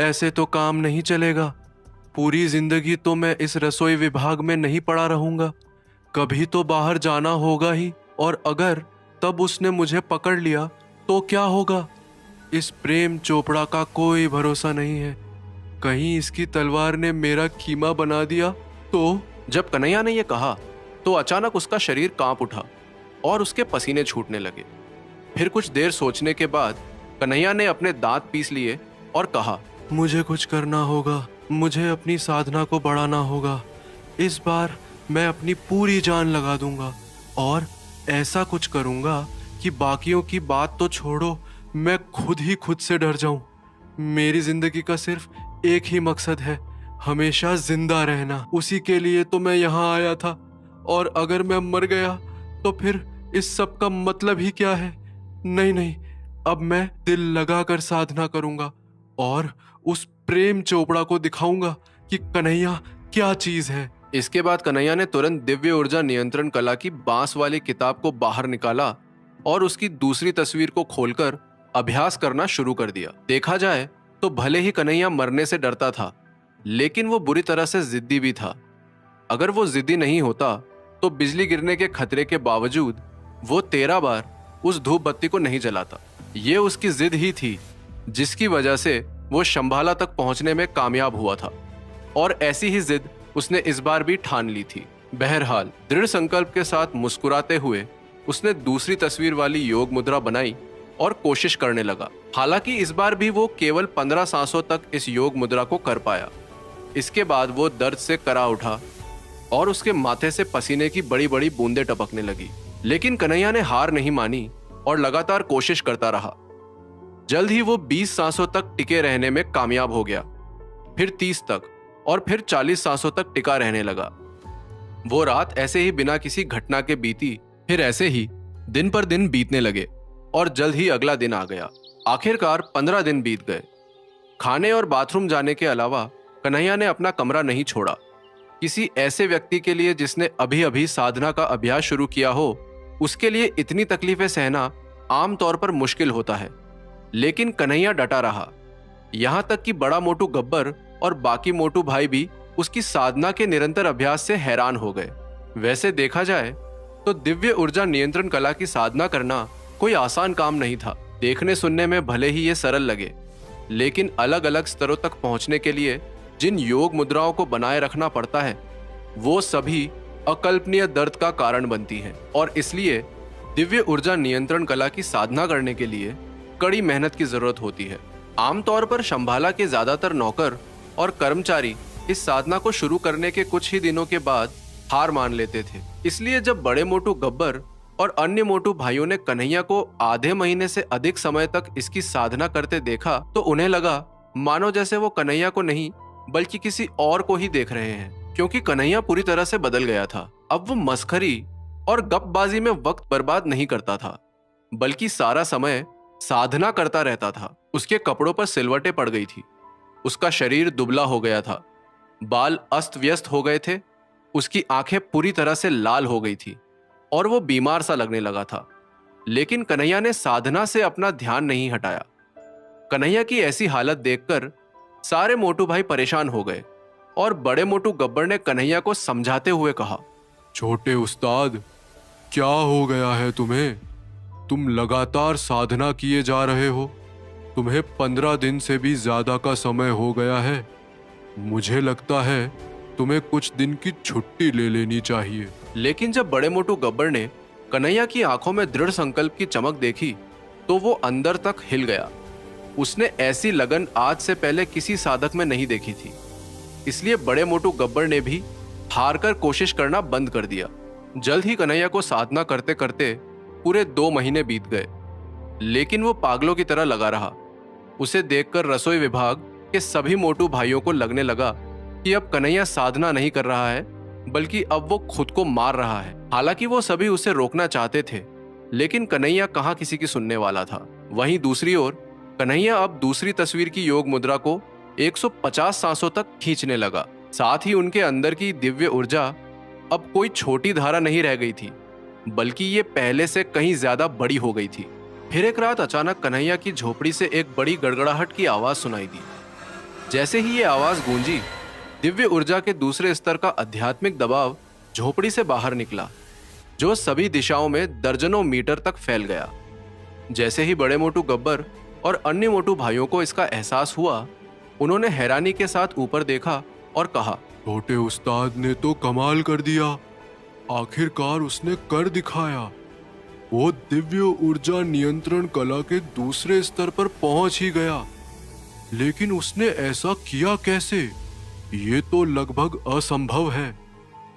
ऐसे तो काम नहीं चलेगा। पूरी जिंदगी तो मैं इस रसोई विभाग में नहीं पड़ा रहूंगा। कभी तो बाहर जाना होगा ही, और अगर तब उसने मुझे पकड़ लिया तो क्या होगा? इस प्रेम चोपड़ा का कोई भरोसा नहीं है। कहीं इसकी तलवार ने मेरा कीमा बना दिया तो? जब कन्हैया ने यह कहा तो अचानक उसका शरीर कांप उठा और उसके पसीने छूटने लगे। फिर कुछ देर सोचने के बाद कन्हैया ने अपने दांत पीस लिए और कहा, मुझे कुछ करना होगा, मुझे अपनी साधना को बढ़ाना होगा। इस बार मैं अपनी पूरी जान लगा दूंगा और ऐसा कुछ करूंगा कि बाकियों की बात तो छोड़ो, मैं खुद ही खुद से डर जाऊं। मेरी जिंदगी का सिर्फ एक ही मकसद है, हमेशा जिंदा रहना। उसी के लिए तो मैं यहाँ आया था, और अगर मैं मर गया तो फिर इस सब का मतलब ही क्या है? नहीं नहीं, अब मैं दिल लगाकर साधना करूंगा और उस प्रेम चोपड़ा को दिखाऊंगा कि कन्हैया क्या चीज है। इसके बाद कन्हैया ने तुरंत दिव्य ऊर्जा नियंत्रण कला की बांस वाली किताब को बाहर निकाला और उसकी दूसरी तस्वीर को खोलकर अभ्यास करना शुरू कर दिया। देखा जाए तो भले ही कन्हैया मरने से डरता था, लेकिन वो बुरी तरह से जिद्दी भी था। अगर वो जिद्दी नहीं होता तो बिजली गिरने के खतरे के बावजूद वो 13 बार उस धूप बत्ती को नहीं जलाता। ये उसकी जिद ही थी जिसकी वजह से वो शंभाला तक पहुंचने में कामयाब हुआ था, और ऐसी ही जिद उसने इस बार भी ठान ली थी। बहरहाल दृढ़ संकल्प के साथ मुस्कुराते हुए उसने दूसरी तस्वीर वाली योग मुद्रा बनाई और कोशिश करने लगा। हालांकि इस बार भी वो केवल 15 सांसों तक इस योग मुद्रा को कर पाया। इसके बाद वो दर्द से करा उठा और उसके माथे से पसीने की बड़ी बड़ी बूंदें टपकने लगी। लेकिन कन्हैया ने हार नहीं मानी और लगातार कोशिश करता रहा। जल्द ही वो 20 सांसों तक टिके रहने में कामयाब हो गया, फिर 30 तक और फिर 40 सांसों तक टिका रहने लगा। वो रात ऐसे ही बिना किसी घटना के बीती। फिर ऐसे ही दिन पर दिन बीतने लगे और जल्द ही अगला दिन आ गया। आखिरकार 15 दिन बीत गए। खाने और बाथरूम जाने के अलावा कन्हैया ने अपना कमरा नहीं छोड़ा। किसी ऐसे व्यक्ति के लिए जिसने अभी अभी साधना का अभ्यास शुरू किया हो, उसके लिए इतनी तकलीफें सहना आमतौर पर मुश्किल होता है, लेकिन कन्हैया डटा रहा। यहां तक कि बड़ा मोटू गब्बर और बाकी मोटू भाई भी उसकी साधना के निरंतर अभ्यास से हैरान हो गए। वैसे देखा जाए तो दिव्य ऊर्जा नियंत्रण कला की साधना करना कोई आसान काम नहीं था। देखने सुनने में भले ही ये सरल लगे, लेकिन अलग अलग स्तरों तक पहुंचने के लिए जिन योग मुद्राओं को बनाए रखना पड़ता है, वो सभी अकल्पनीय दर्द का कारण बनती हैं, और इसलिए दिव्य ऊर्जा नियंत्रण कला की साधना करने के लिए कड़ी मेहनत की जरूरत होती है। आमतौर पर शंभाला के ज्यादातर नौकर और कर्मचारी इस साधना को शुरू करने के कुछ ही दिनों के बाद हार मान लेते थे। इसलिए जब बड़े मोटू गब्बर और अन्य मोटू भाइयों ने कन्हैया को आधे महीने से अधिक समय तक इसकी साधना करते देखा, तो उन्हें लगा मानो जैसे वो कन्हैया को नहीं बल्कि किसी और को ही देख रहे हैं, क्योंकि कन्हैया पूरी तरह से बदल गया था। अब वो मस्खरी और गपबाजी में वक्त बर्बाद नहीं करता था, बल्कि सारा समय साधना करता रहता था। उसके कपड़ों पर सिलवटें पड़ गई थी, उसका शरीर दुबला हो गया था, बाल अस्त व्यस्त हो गए थे, उसकी आंखें पूरी तरह से लाल हो गई थी और वो बीमार सा लगने लगा था। लेकिन कन्हैया ने साधना से अपना ध्यान नहीं हटाया। कन्हैया की ऐसी हालत देखकर सारे मोटू भाई परेशान हो गए और बड़े मोटू गब्बर ने कन्हैया को समझाते हुए कहा, छोटे उस्ताद, क्या हो गया है तुम्हें? तुम लगातार साधना किए जा रहे हो। तुम्हें 15 दिन से भी ज्यादा का समय हो गया है। मुझे लगता है तुम्हें कुछ दिन की छुट्टी ले लेनी चाहिए। लेकिन जब बड़े मोटू गब्बर ने कन्हैया की आंखों में दृढ़ संकल्प की चमक देखी, तो वो अंदर तक हिल गया। उसने ऐसी लगन आज से पहले किसी साधक में नहीं देखी थी। इसलिए बड़े मोटू गब्बर ने भी हारकर कोशिश करना बंद कर दिया। जल्द ही कन्हैया को साधना करते करते पूरे 2 महीने बीत गए, लेकिन वो पागलों की तरह लगा रहा। उसे देखकर रसोई विभाग के सभी मोटू भाइयों को लगने लगा कि अब कन्हैया साधना नहीं कर रहा है, बल्कि अब वो खुद को मार रहा है। हालांकि वो सभी उसे रोकना चाहते थे, लेकिन कन्हैया कहाँ किसी की सुनने वाला था। वहीं दूसरी ओर कन्हैया अब दूसरी तस्वीर की योग मुद्रा को 150 सांसों तक खींचने लगा। साथ ही उनके अंदर की दिव्य ऊर्जा अब कोई छोटी धारा नहीं रह गई थी, बल्कि ये पहले से कहीं ज्यादा बड़ी हो गई थी। फिर एक रात अचानक कन्हैया की झोपड़ी से एक बड़ी गड़गड़ाहट की आवाज सुनाई दी। जैसे ही ये आवाज गूंजी, दिव्य ऊर्जा के दूसरे स्तर का आध्यात्मिक दबाव झोपड़ी से बाहर निकला, जो सभी दिशाओं में दर्जनों मीटर तक फैल गया। जैसे ही बड़े मोटू गब्बर और अन्य मोटू भाइयों को इसका एहसास हुआ, उन्होंने हैरानी के साथ ऊपर देखा और कहा, छोटे उस्ताद ने तो कमाल कर दिया। आखिरकार उसने कर दिखाया। वो दिव्य ऊर्जा नियंत्रण कला के दूसरे स्तर पर पहुंच ही गया। लेकिन उसने ऐसा किया कैसे? ये तो लगभग असंभव है।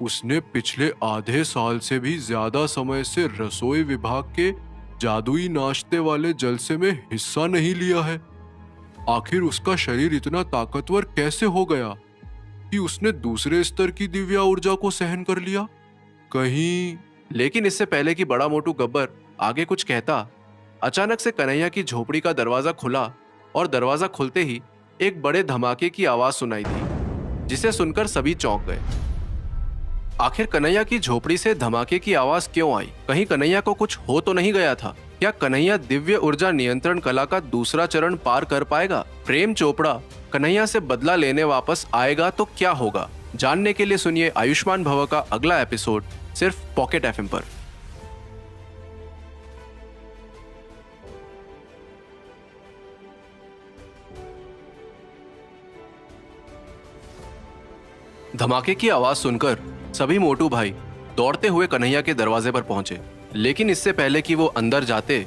उसने पिछले आधे साल से भी ज्यादा समय से रसोई विभाग के जादुई नाश्ते वाले जलसे में हिस्सा नहीं लिया है। आखिर उसका शरीर इतना ताकतवर कैसे हो गया कि उसने दूसरे स्तर की दिव्य ऊर्जा को सहन कर लिया? कहीं। लेकिन इससे पहले कि बड़ा मोटू गब्बर आगे कुछ कहता, अचानक से कन्हैया की झोपड़ी का दरवाजा खुला और दरवाजा खुलते ही एक बड़े धमाके की आवाज सुनाई दी, जिसे सुनकर सभी चौंक गए। आखिर कन्हैया की झोपड़ी से धमाके की आवाज क्यों आई? कहीं कन्हैया को कुछ हो तो नहीं गया था? क्या कन्हैया दिव्य ऊर्जा नियंत्रण कला का दूसरा चरण पार कर पाएगा? प्रेम चोपड़ा कन्हैया से बदला लेने वापस आएगा तो क्या होगा? जानने के लिए सुनिए आयुष्मान भव का अगला एपिसोड सिर्फ पॉकेट एफएम पर। धमाके की आवाज सुनकर सभी मोटू भाई दौड़ते हुए कन्हैया के दरवाजे पर पहुंचे, लेकिन इससे पहले कि वो अंदर जाते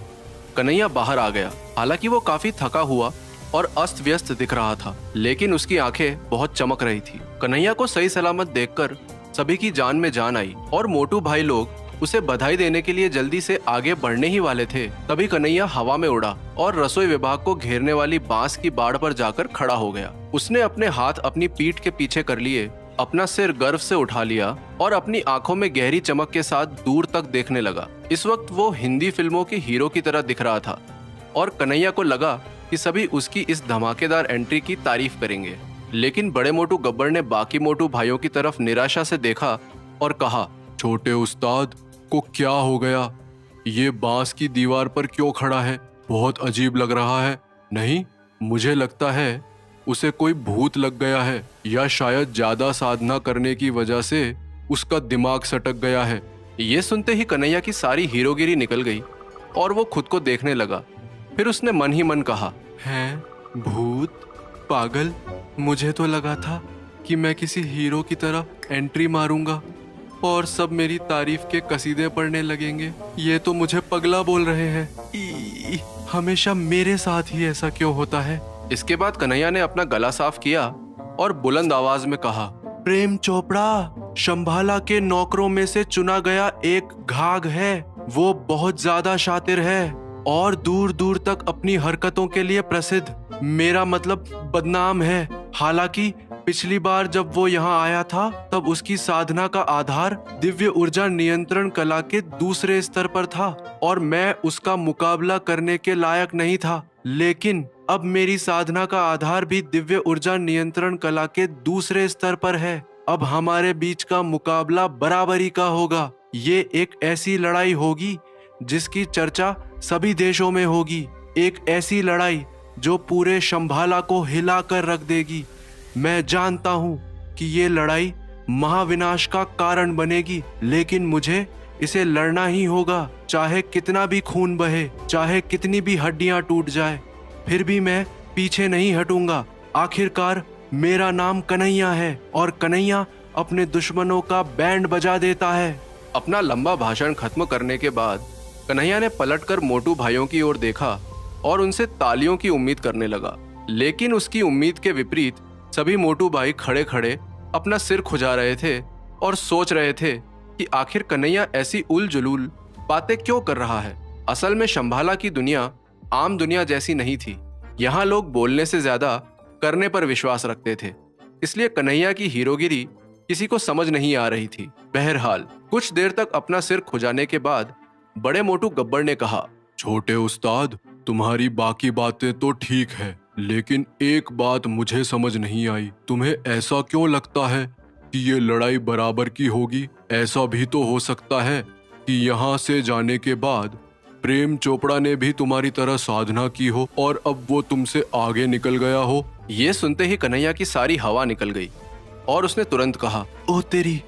कन्हैया बाहर आ गया। हालांकि वो काफी थका हुआ और अस्त व्यस्त दिख रहा था, लेकिन उसकी आंखें बहुत चमक रही थी। कन्हैया को सही सलामत देखकर सभी की जान में जान आई और मोटू भाई लोग उसे बधाई देने के लिए जल्दी से आगे बढ़ने ही वाले थे। तभी कन्हैया हवा में उड़ा और रसोई विभाग को घेरने वाली बांस की बाड़ पर जाकर खड़ा हो गया। उसने अपने हाथ अपनी पीठ के पीछे कर लिए, अपना सिर गर्व से उठा लिया और अपनी आंखों में गहरी चमक के साथ दूर तक देखने लगा। इस वक्त वो हिंदी फिल्मों के हीरो की तरह दिख रहा था और कन्हैया को लगा कि सभी उसकी इस धमाकेदार एंट्री की तारीफ करेंगे। लेकिन बड़े मोटू गब्बर ने बाकी मोटू भाइयों की तरफ निराशा से देखा और कहा, छोटे उस्ताद को क्या हो गया? ये बांस की दीवार पर क्यों खड़ा है? बहुत अजीब लग रहा है। नहीं, मुझे लगता है उसे कोई भूत लग गया है, या शायद ज्यादा साधना करने की वजह से उसका दिमाग सटक गया है। ये सुनते ही कन्हैया की सारी हीरोगिरी निकल गई और वो खुद को देखने लगा। फिर उसने मन ही मन कहा, हैं भूत? पागल, मुझे तो लगा था कि मैं किसी हीरो की तरह एंट्री मारूंगा और सब मेरी तारीफ के कसीदे पढ़ने लगेंगे। ये तो मुझे पगला बोल रहे हैं। हमेशा मेरे साथ ही ऐसा क्यों होता है? इसके बाद कन्हैया ने अपना गला साफ किया और बुलंद आवाज में कहा, प्रेम चोपड़ा शंभाला के नौकरों में से चुना गया एक घाघ है। वो बहुत ज्यादा शातिर है और दूर दूर तक अपनी हरकतों के लिए प्रसिद्ध, मेरा मतलब बदनाम है। हालांकि पिछली बार जब वो यहाँ आया था तब उसकी साधना का आधार दिव्य ऊर्जा नियंत्रण कला के दूसरे स्तर पर था और मैं उसका मुकाबला करने के लायक नहीं था। लेकिन अब मेरी साधना का आधार भी दिव्य ऊर्जा नियंत्रण कला के दूसरे स्तर पर है। अब हमारे बीच का मुकाबला बराबरी का होगा। ये एक ऐसी लड़ाई होगी जिसकी चर्चा सभी देशों में होगी। एक ऐसी लड़ाई जो पूरे शंभाला को हिला कर रख देगी। मैं जानता हूँ कि ये लड़ाई महाविनाश का कारण बनेगी, लेकिन मुझे इसे लड़ना ही होगा, चाहे कितना भी खून बहे, चाहे कितनी भी हड्डियां टूट जाए, फिर भी मैं पीछे नहीं हटूंगा। आखिरकार मेरा नाम कन्हैया है और कन्हैया अपने दुश्मनों का बैंड बजा देता है। अपना लंबा भाषण खत्म करने के बाद कन्हैया ने पलटकर मोटू भाइयों की ओर देखा और उनसे तालियों की उम्मीद करने लगा। लेकिन उसकी उम्मीद के विपरीत सभी मोटू भाई खड़े खड़े अपना सिर खुजा रहे थे और सोच रहे थे कि आखिर कन्हैया ऐसी उल जुलूल बातें क्यों कर रहा है। असल में शंभाला की दुनिया आम दुनिया जैसी नहीं थी। यहाँ लोग बोलने से ज्यादा करने पर विश्वास रखते थे, इसलिए कन्हैया की हीरोगिरी किसी को समझ नहीं आ रही थी। बहरहाल कुछ देर तक अपना सिर खुजाने के बाद बड़े मोटू गब्बर ने कहा, छोटे उस्ताद, तुम्हारी बाकी बातें तो ठीक है, लेकिन एक बात मुझे समझ नहीं आई। तुम्हें ऐसा क्यों लगता है कि ये लड़ाई बराबर की होगी? ऐसा भी तो हो सकता है कि यहाँ से जाने के बाद प्रेम चोपड़ा ने भी तुम्हारी तरह साधना की हो और अब वो तुमसे आगे निकल गया हो। ये सुनते ही कन्हैया की सारी हवा निकल गई और उसने तुरंत कहा, ओ तेरी,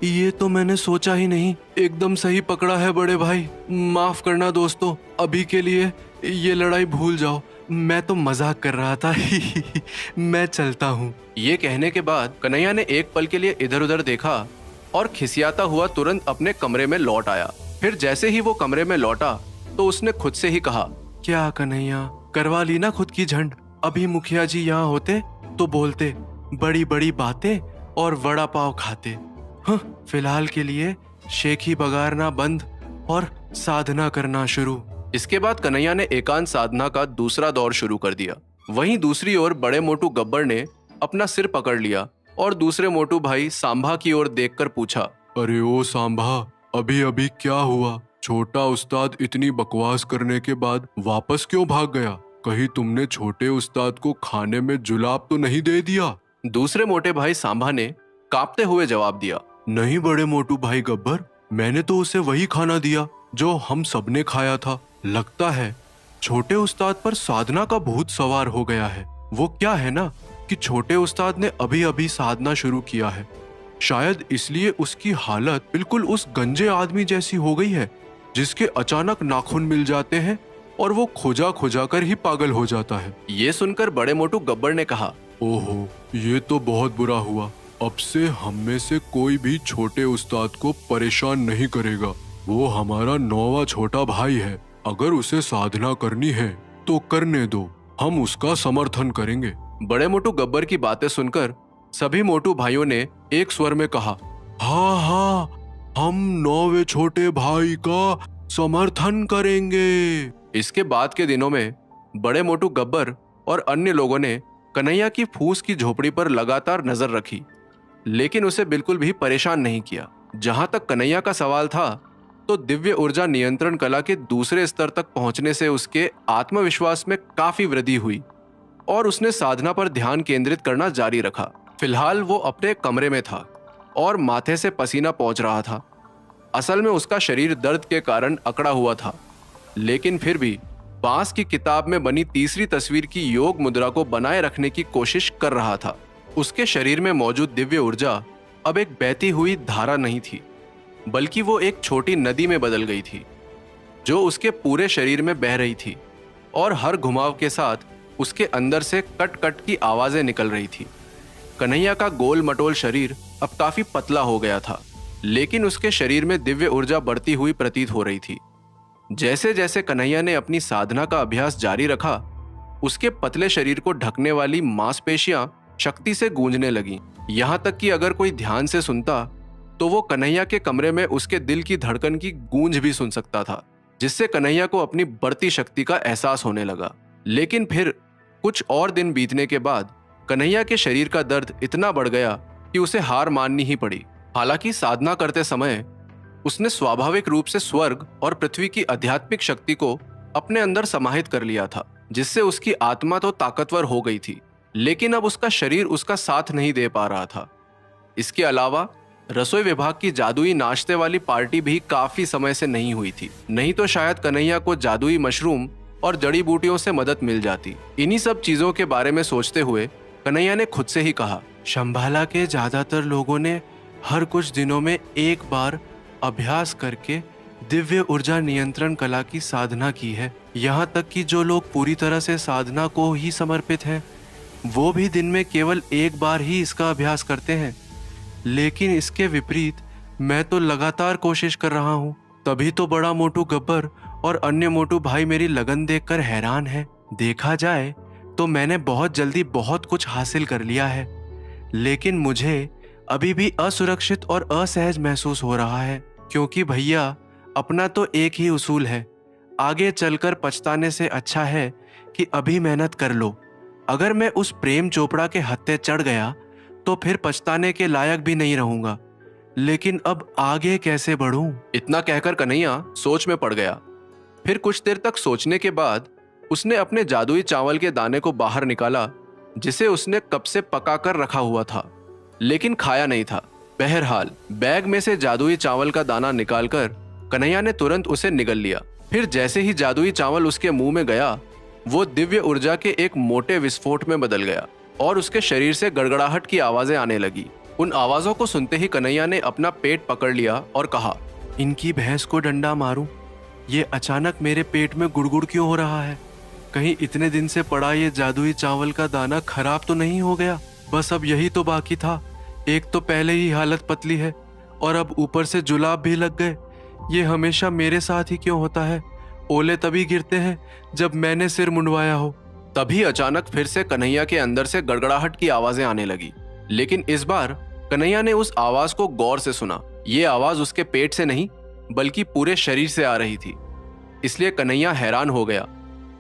ये तो मैंने सोचा ही नहीं। एकदम सही पकड़ा है बड़े भाई। माफ करना दोस्तों, अभी के लिए ये लड़ाई भूल जाओ, मैं तो मजाक कर रहा था। मैं चलता हूँ। ये कहने के बाद कन्हैया ने एक पल के लिए इधर उधर देखा और खिसियाता हुआ तुरंत अपने कमरे में लौट आया। फिर जैसे ही वो कमरे में लौटा तो उसने खुद से ही कहा, क्या कन्हैया, करवा ली ना खुद की झंड? अभी मुखिया जी यहाँ होते तो बोलते बड़ी बड़ी बातें और वड़ा पाव खाते। फिलहाल के लिए शेख ही बगारना बंद और साधना करना शुरू। इसके बाद कन्हैया ने एकांत साधना का दूसरा दौर शुरू कर दिया। वहीं दूसरी ओर बड़े मोटू गब्बर ने अपना सिर पकड़ लिया और दूसरे मोटू भाई सांभा की ओर देखकर पूछा, अरे ओ सांभा, अभी अभी क्या हुआ? छोटा उस्ताद इतनी बकवास करने के बाद वापस क्यों भाग गया? कहीं तुमने छोटे उस्ताद को खाने में जुलाब तो नहीं दे दिया? दूसरे मोटे भाई सांभा ने कांपते हुए जवाब दिया, नहीं बड़े मोटू भाई गब्बर, मैंने तो उसे वही खाना दिया जो हम सबने खाया था। लगता है छोटे उस्ताद पर साधना का भूत सवार हो गया है। वो क्या है ना कि छोटे उस्ताद ने अभी अभी साधना शुरू किया है। शायद इसलिए उसकी हालत बिल्कुल उस गंजे आदमी जैसी हो गई है जिसके अचानक नाखून मिल जाते हैं और वो खोजा खोजा कर ही पागल हो जाता है। ये सुनकर बड़े मोटू गब्बर ने कहा, ओहो, ये तो बहुत बुरा हुआ। अब से हम में से कोई भी छोटे उस्ताद को परेशान नहीं करेगा। वो हमारा 9वां छोटा भाई है। अगर उसे साधना करनी है तो करने दो, हम उसका समर्थन करेंगे। बड़े मोटू गब्बर की बातें सुनकर सभी मोटू भाइयों ने एक स्वर में कहा, हाँ हाँ, हम 9वें छोटे भाई का समर्थन करेंगे। इसके बाद के दिनों में बड़े मोटू गब्बर और अन्य लोगों ने कन्हैया की फूस की झोपड़ी पर लगातार नजर रखी, लेकिन उसे बिल्कुल भी परेशान नहीं किया। जहां तक कन्हैया का सवाल था, तो दिव्य ऊर्जा नियंत्रण कला के दूसरे स्तर तक पहुंचने से उसके आत्मविश्वास में काफी वृद्धि हुई और उसने साधना पर ध्यान केंद्रित करना जारी रखा। फिलहाल वो अपने कमरे में था और माथे से पसीना पहुंच रहा था। असल में उसका शरीर दर्द के कारण अकड़ा हुआ था, लेकिन फिर भी बांस की किताब में बनी तीसरी तस्वीर की योग मुद्रा को बनाए रखने की कोशिश कर रहा था। उसके शरीर में मौजूद दिव्य ऊर्जा अब एक बहती हुई धारा नहीं थी, बल्कि वो एक छोटी नदी में बदल गई थी जो उसके पूरे शरीर में बह रही थी और हर घुमाव के साथ उसके अंदर से कट कट की आवाजें निकल रही थी। कन्हैया का गोल मटोल शरीर अब काफी पतला हो गया था, लेकिन उसके शरीर में दिव्य ऊर्जा बढ़ती हुई प्रतीत हो रही थी। जैसे जैसे कन्हैया ने अपनी साधना का अभ्यास जारी रखा, उसके पतले शरीर को ढकने वाली मांसपेशियां शक्ति से गूंजने लगीं। यहां तक कि अगर कोई ध्यान से सुनता तो वो कन्हैया के कमरे में उसके दिल की धड़कन की गूंज भी सुन सकता था, जिससे कन्हैया को अपनी बढ़ती शक्ति का एहसास होने लगा। लेकिन फिर कुछ और दिन बीतने के बाद कन्हैया के शरीर का दर्द इतना बढ़ गया कि उसे हार माननी ही पड़ी। हालांकि साधना करते समय उसने स्वाभाविक रूप से स्वर्ग और पृथ्वी की आध्यात्मिक शक्ति को अपने अंदर समाहित कर लिया था, जिससे उसकी आत्मा तो ताकतवर हो गई थी, लेकिन अब उसका शरीर उसका साथ नहीं दे पा रहा था। इसके अलावा रसोई विभाग की जादुई नाश्ते वाली पार्टी भी काफी समय से नहीं हुई थी, नहीं तो शायद कन्हैया को जादुई मशरूम और जड़ी बूटियों से मदद मिल जाती। इन्हीं सब चीजों के बारे में सोचते हुए कन्हैया ने खुद से ही कहा, शंभाला के ज्यादातर लोगों ने हर कुछ दिनों में एक बार अभ्यास करके दिव्य ऊर्जा नियंत्रण कला की साधना की है। यहाँ तक कि जो लोग पूरी तरह से साधना को ही समर्पित हैं, वो भी दिन में केवल एक बार ही इसका अभ्यास करते हैं। लेकिन इसके विपरीत मैं तो लगातार कोशिश कर रहा हूँ। तभी तो बड़ा मोटू गब्बर और अन्य मोटू भाई मेरी लगन देखकर हैरान हैं। देखा जाए तो मैंने बहुत जल्दी बहुत कुछ हासिल कर लिया है, लेकिन मुझे अभी भी असुरक्षित और असहज महसूस हो रहा है, क्योंकि भैया अपना तो एक ही उसूल है, आगे चलकर पछताने से अच्छा है कि अभी मेहनत कर लो। अगर मैं उस प्रेम चोपड़ा के हत्थे चढ़ गया तो फिर पछताने के लायक भी नहीं रहूंगा, लेकिन अब आगे कैसे बढ़ूं? इतना कहकर कन्हैया सोच में पड़ गया। फिर कुछ देर तक सोचने के बाद उसने अपने जादुई चावल के दाने को बाहर निकाला, जिसे उसने कब से पकाकर रखा हुआ था, लेकिन खाया नहीं था। बहरहाल बैग में से जादुई चावल का दाना निकालकर कन्हैया ने तुरंत उसे निगल लिया। फिर जैसे ही जादुई चावल उसके मुंह में गया, वो दिव्य ऊर्जा के एक मोटे विस्फोट में बदल गया और उसके शरीर से गड़गड़ाहट की आवाजें आने लगी। उन आवाजों को सुनते ही कन्हैया ने अपना पेट पकड़ लिया और कहा, इनकी भैंस को डंडा मारूं? ये अचानक मेरे पेट में गुड़गुड़ क्यों हो रहा है? कहीं इतने दिन से पड़ा ये जादुई चावल का दाना खराब तो नहीं हो गया? बस अब यही तो बाकी था। एक तो पहले ही हालत पतली है और अब ऊपर से जुलाब भी लग गए। ये हमेशा मेरे साथ ही क्यों होता है? ओले तभी गिरते हैं जब मैंने सिर मुंडवाया हो। तभी अचानक फिर से कन्हैया के अंदर से गड़गड़ाहट की आवाजें आने लगी, लेकिन इस बार कन्हैया ने उस आवाज को गौर से सुना। ये आवाज उसके पेट से नहीं बल्कि पूरे शरीर से आ रही थी, इसलिए कन्हैया हैरान हो गया।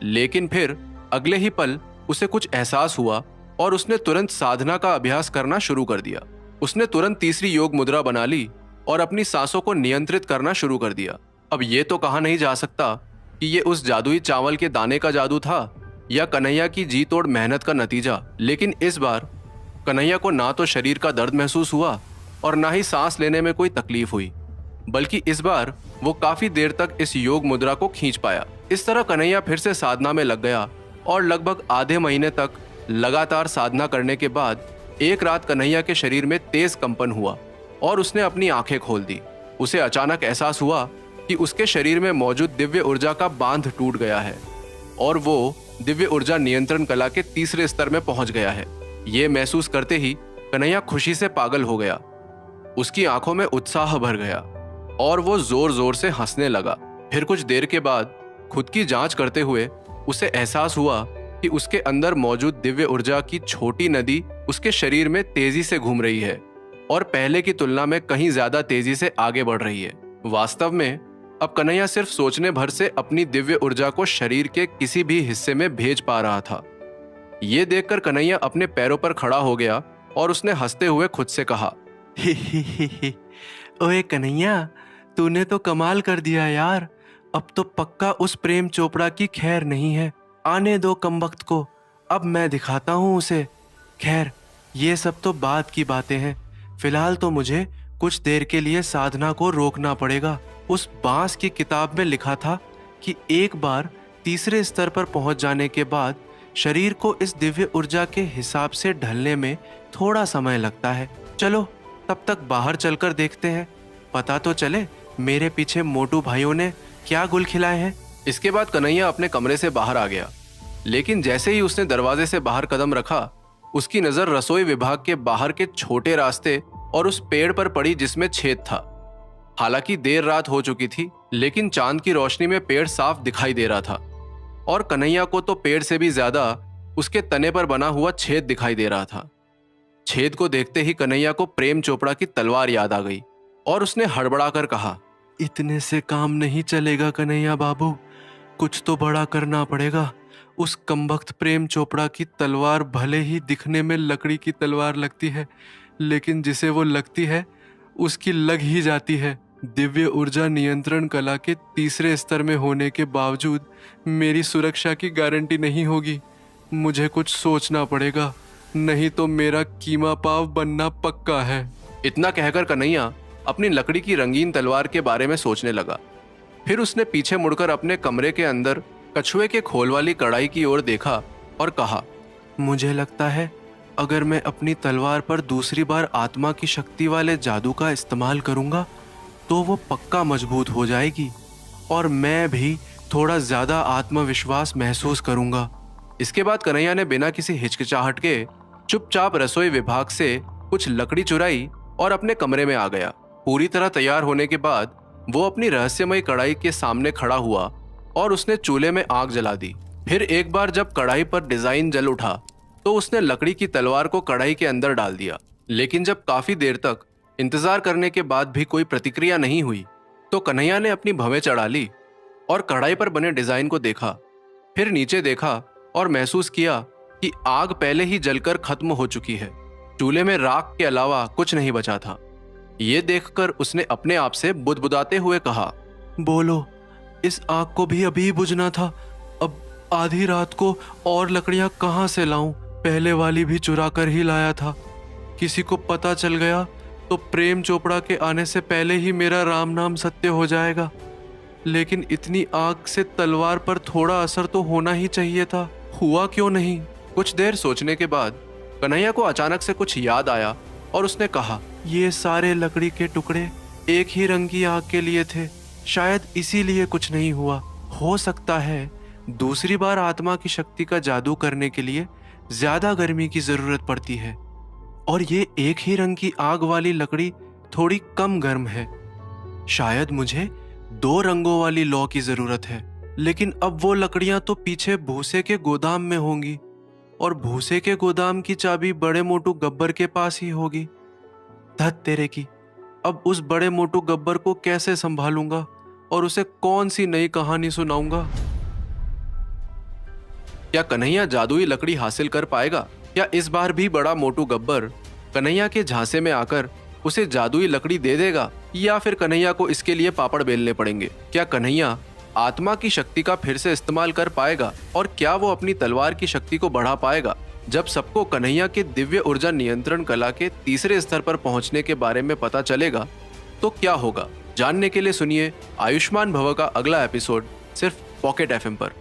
लेकिन फिर अगले ही पल उसे कुछ एहसास हुआ और उसने तुरंत साधना का अभ्यास करना शुरू कर दिया। उसने तुरंत तीसरी योग मुद्रा बना ली और अपनी सांसों को नियंत्रित करना शुरू कर दिया। अब ये तो कहा नहीं जा सकता कि ये उस जादुई चावल के दाने का जादू था या कन्हैया की जी तोड़ मेहनत का नतीजा, लेकिन इस बार कन्हैया को ना तो शरीर का दर्द महसूस हुआ और ना ही सांस लेने में कोई तकलीफ हुई, बल्कि इस बार वो काफी देर तक इस योग मुद्रा को खींच पाया। इस तरह कन्हैया फिर से साधना में लग गया और लगभग आधे महीने तक लगातार साधना करने के बाद एक रात कन्हैया के शरीर में तेज कंपन हुआ और उसने अपनी आंखें खोल दी। उसे अचानक एहसास हुआ कि उसके शरीर में मौजूद दिव्य ऊर्जा का बांध टूट गया है और वो दिव्य ऊर्जा नियंत्रण कला के तीसरे स्तर में पहुंच गया है। ये महसूस करते ही कन्हैया खुशी से पागल हो गया। उसकी आंखों में उत्साह भर गया और वो जोर जोर से हंसने लगा। फिर कुछ देर के बाद खुद की जांच करते हुए उसे एहसास हुआ कि उसके अंदर मौजूद दिव्य ऊर्जा की छोटी नदी उसके शरीर में तेजी से घूम रही है और पहले की तुलना में कहीं ज्यादा तेजी से आगे बढ़ रही है। वास्तव में अब कन्हैया सिर्फ सोचने भर से अपनी दिव्य ऊर्जा को शरीर के किसी भी हिस्से में भेज पा रहा था। ये देखकर कन्हैया अपने पैरों पर खड़ा हो गया और उसने हंसते हुए खुद से कहा, ओए कन्हैया, तूने तो कमाल कर दिया यार। अब तो पक्का उस प्रेम चोपड़ा की खैर नहीं है। आने दो कमबख्त को, अब मैं दिखाता हूँ उसे। खैर, ये सब तो बाद की बातें हैं। फिलहाल तो मुझे कुछ देर के लिए साधना को रोकना पड़ेगा। उस बांस की किताब में लिखा था कि एक बार तीसरे स्तर पर पहुंच जाने के बाद शरीर को इस दिव्य ऊर्जा के हिसाब से ढलने में थोड़ा समय लगता है। चलो तब तक बाहर चलकर देखते हैं, पता तो चले मेरे पीछे मोटू भाइयों ने क्या गुल खिलाए हैं। इसके बाद कन्हैया अपने कमरे से बाहर आ गया, लेकिन जैसे ही उसने दरवाजे से बाहर कदम रखा, उसकी नजर रसोई विभाग के बाहर के छोटे रास्ते और उस पेड़ पर पड़ी जिसमें छेद था। हालांकि देर रात हो चुकी थी, लेकिन चांद की रोशनी में पेड़ साफ दिखाई दे रहा था और कन्हैया को तो पेड़ से भी ज्यादा उसके तने पर बना हुआ छेद दिखाई दे रहा था। छेद को देखते ही कन्हैया को प्रेम चोपड़ा की तलवार याद आ गई और उसने हड़बड़ाकर कहा, इतने से काम नहीं चलेगा कन्हैया बाबू, कुछ तो बड़ा करना पड़ेगा। उस कमबख्त प्रेम चोपड़ा की तलवार भले ही दिखने में लकड़ी की तलवार लगती है, लेकिन जिसे वो लगती है उसकी लग ही जाती है। दिव्य ऊर्जा नियंत्रण कला के तीसरे स्तर में होने के बावजूद मेरी सुरक्षा की गारंटी नहीं होगी। मुझे कुछ सोचना पड़ेगा, नहीं तो मेरा कीमा पाव बनना पक्का है। इतना कहकर कन्हैया अपनी लकड़ी की रंगीन तलवार के बारे में सोचने लगा। फिर उसने पीछे मुड़कर अपने कमरे के अंदर कछुए के खोल वाली कढ़ाई की ओर देखा और कहा, मुझे लगता है अगर मैं अपनी तलवार पर दूसरी बार आत्मा की शक्ति वाले जादू का इस्तेमाल करूंगा तो वो पक्का मजबूत हो जाएगी और मैं भी थोड़ा ज्यादा आत्मविश्वास महसूस करूंगा। इसके बाद कन्हैया ने बिना किसी हिचकिचाहट के चुपचाप रसोई विभाग से कुछ लकड़ी चुराई और अपने कमरे में आ गया। पूरी तरह तैयार होने के बाद वो अपनी रहस्यमयी कढ़ाई के सामने खड़ा हुआ और उसने चूल्हे में आग जला दी। फिर एक बार जब कढ़ाई पर डिजाइन जल उठा तो उसने लकड़ी की तलवार को कढ़ाई के अंदर डाल दिया। लेकिन जब काफी देर तक इंतजार करने के बाद भी कोई प्रतिक्रिया नहीं हुई तो कन्हैया ने अपनी भवें चढ़ा ली और कढ़ाई पर बने डिजाइन को देखा। फिर नीचे देखा और महसूस किया कि आग पहले ही जलकर खत्म हो चुकी है। चूल्हे में राख के अलावा कुछ नहीं बचा था। ये देखकर उसने अपने आप से बुदबुदाते हुए कहा, बोलो, इस आग को भी अभी बुझना था। अब आधी रात को और लकड़ियां कहाँ से लाऊं? पहले वाली भी चुरा कर ही लाया था। किसी को पता चल गया तो प्रेम चोपड़ा के आने से पहले ही मेरा राम नाम सत्य हो जाएगा। लेकिन इतनी आग से तलवार पर थोड़ा असर तो होना ही चाहिए था, हुआ क्यों नहीं? कुछ देर सोचने के बाद कन्हैया को अचानक से कुछ याद आया और उसने कहा, ये सारे लकड़ी के टुकड़े एक ही रंग की आग के लिए थे, शायद इसीलिए कुछ नहीं हुआ। हो सकता है दूसरी बार आत्मा की शक्ति का जादू करने के लिए ज्यादा गर्मी की जरूरत पड़ती है और ये एक ही रंग की आग वाली लकड़ी थोड़ी कम गर्म है। शायद मुझे 2 रंगों वाली लौ की जरूरत है। लेकिन अब वो लकड़ियां तो पीछे भूसे के गोदाम में होंगी और भूसे के गोदाम की चाबी बड़े मोटू गब्बर के पास ही होगी। धत तेरे की, अब उस बड़े मोटू गब्बर को कैसे संभालूंगा और उसे कौन सी नई कहानी सुनाऊंगा? क्या कन्हैया जादुई लकड़ी हासिल कर पाएगा? क्या इस बार भी बड़ा मोटू गब्बर कन्हैया के झांसे में आकर उसे जादुई लकड़ी दे देगा या फिर कन्हैया को इसके लिए पापड़ बेलने पड़ेंगे? क्या कन्हैया आत्मा की शक्ति का फिर से इस्तेमाल कर पाएगा और क्या वो अपनी तलवार की शक्ति को बढ़ा पाएगा? जब सबको कन्हैया के दिव्य ऊर्जा नियंत्रण कला के तीसरे स्तर पर पहुंचने के बारे में पता चलेगा तो क्या होगा, जानने के लिए सुनिए आयुष्मान भव का अगला एपिसोड सिर्फ पॉकेट एफएम पर।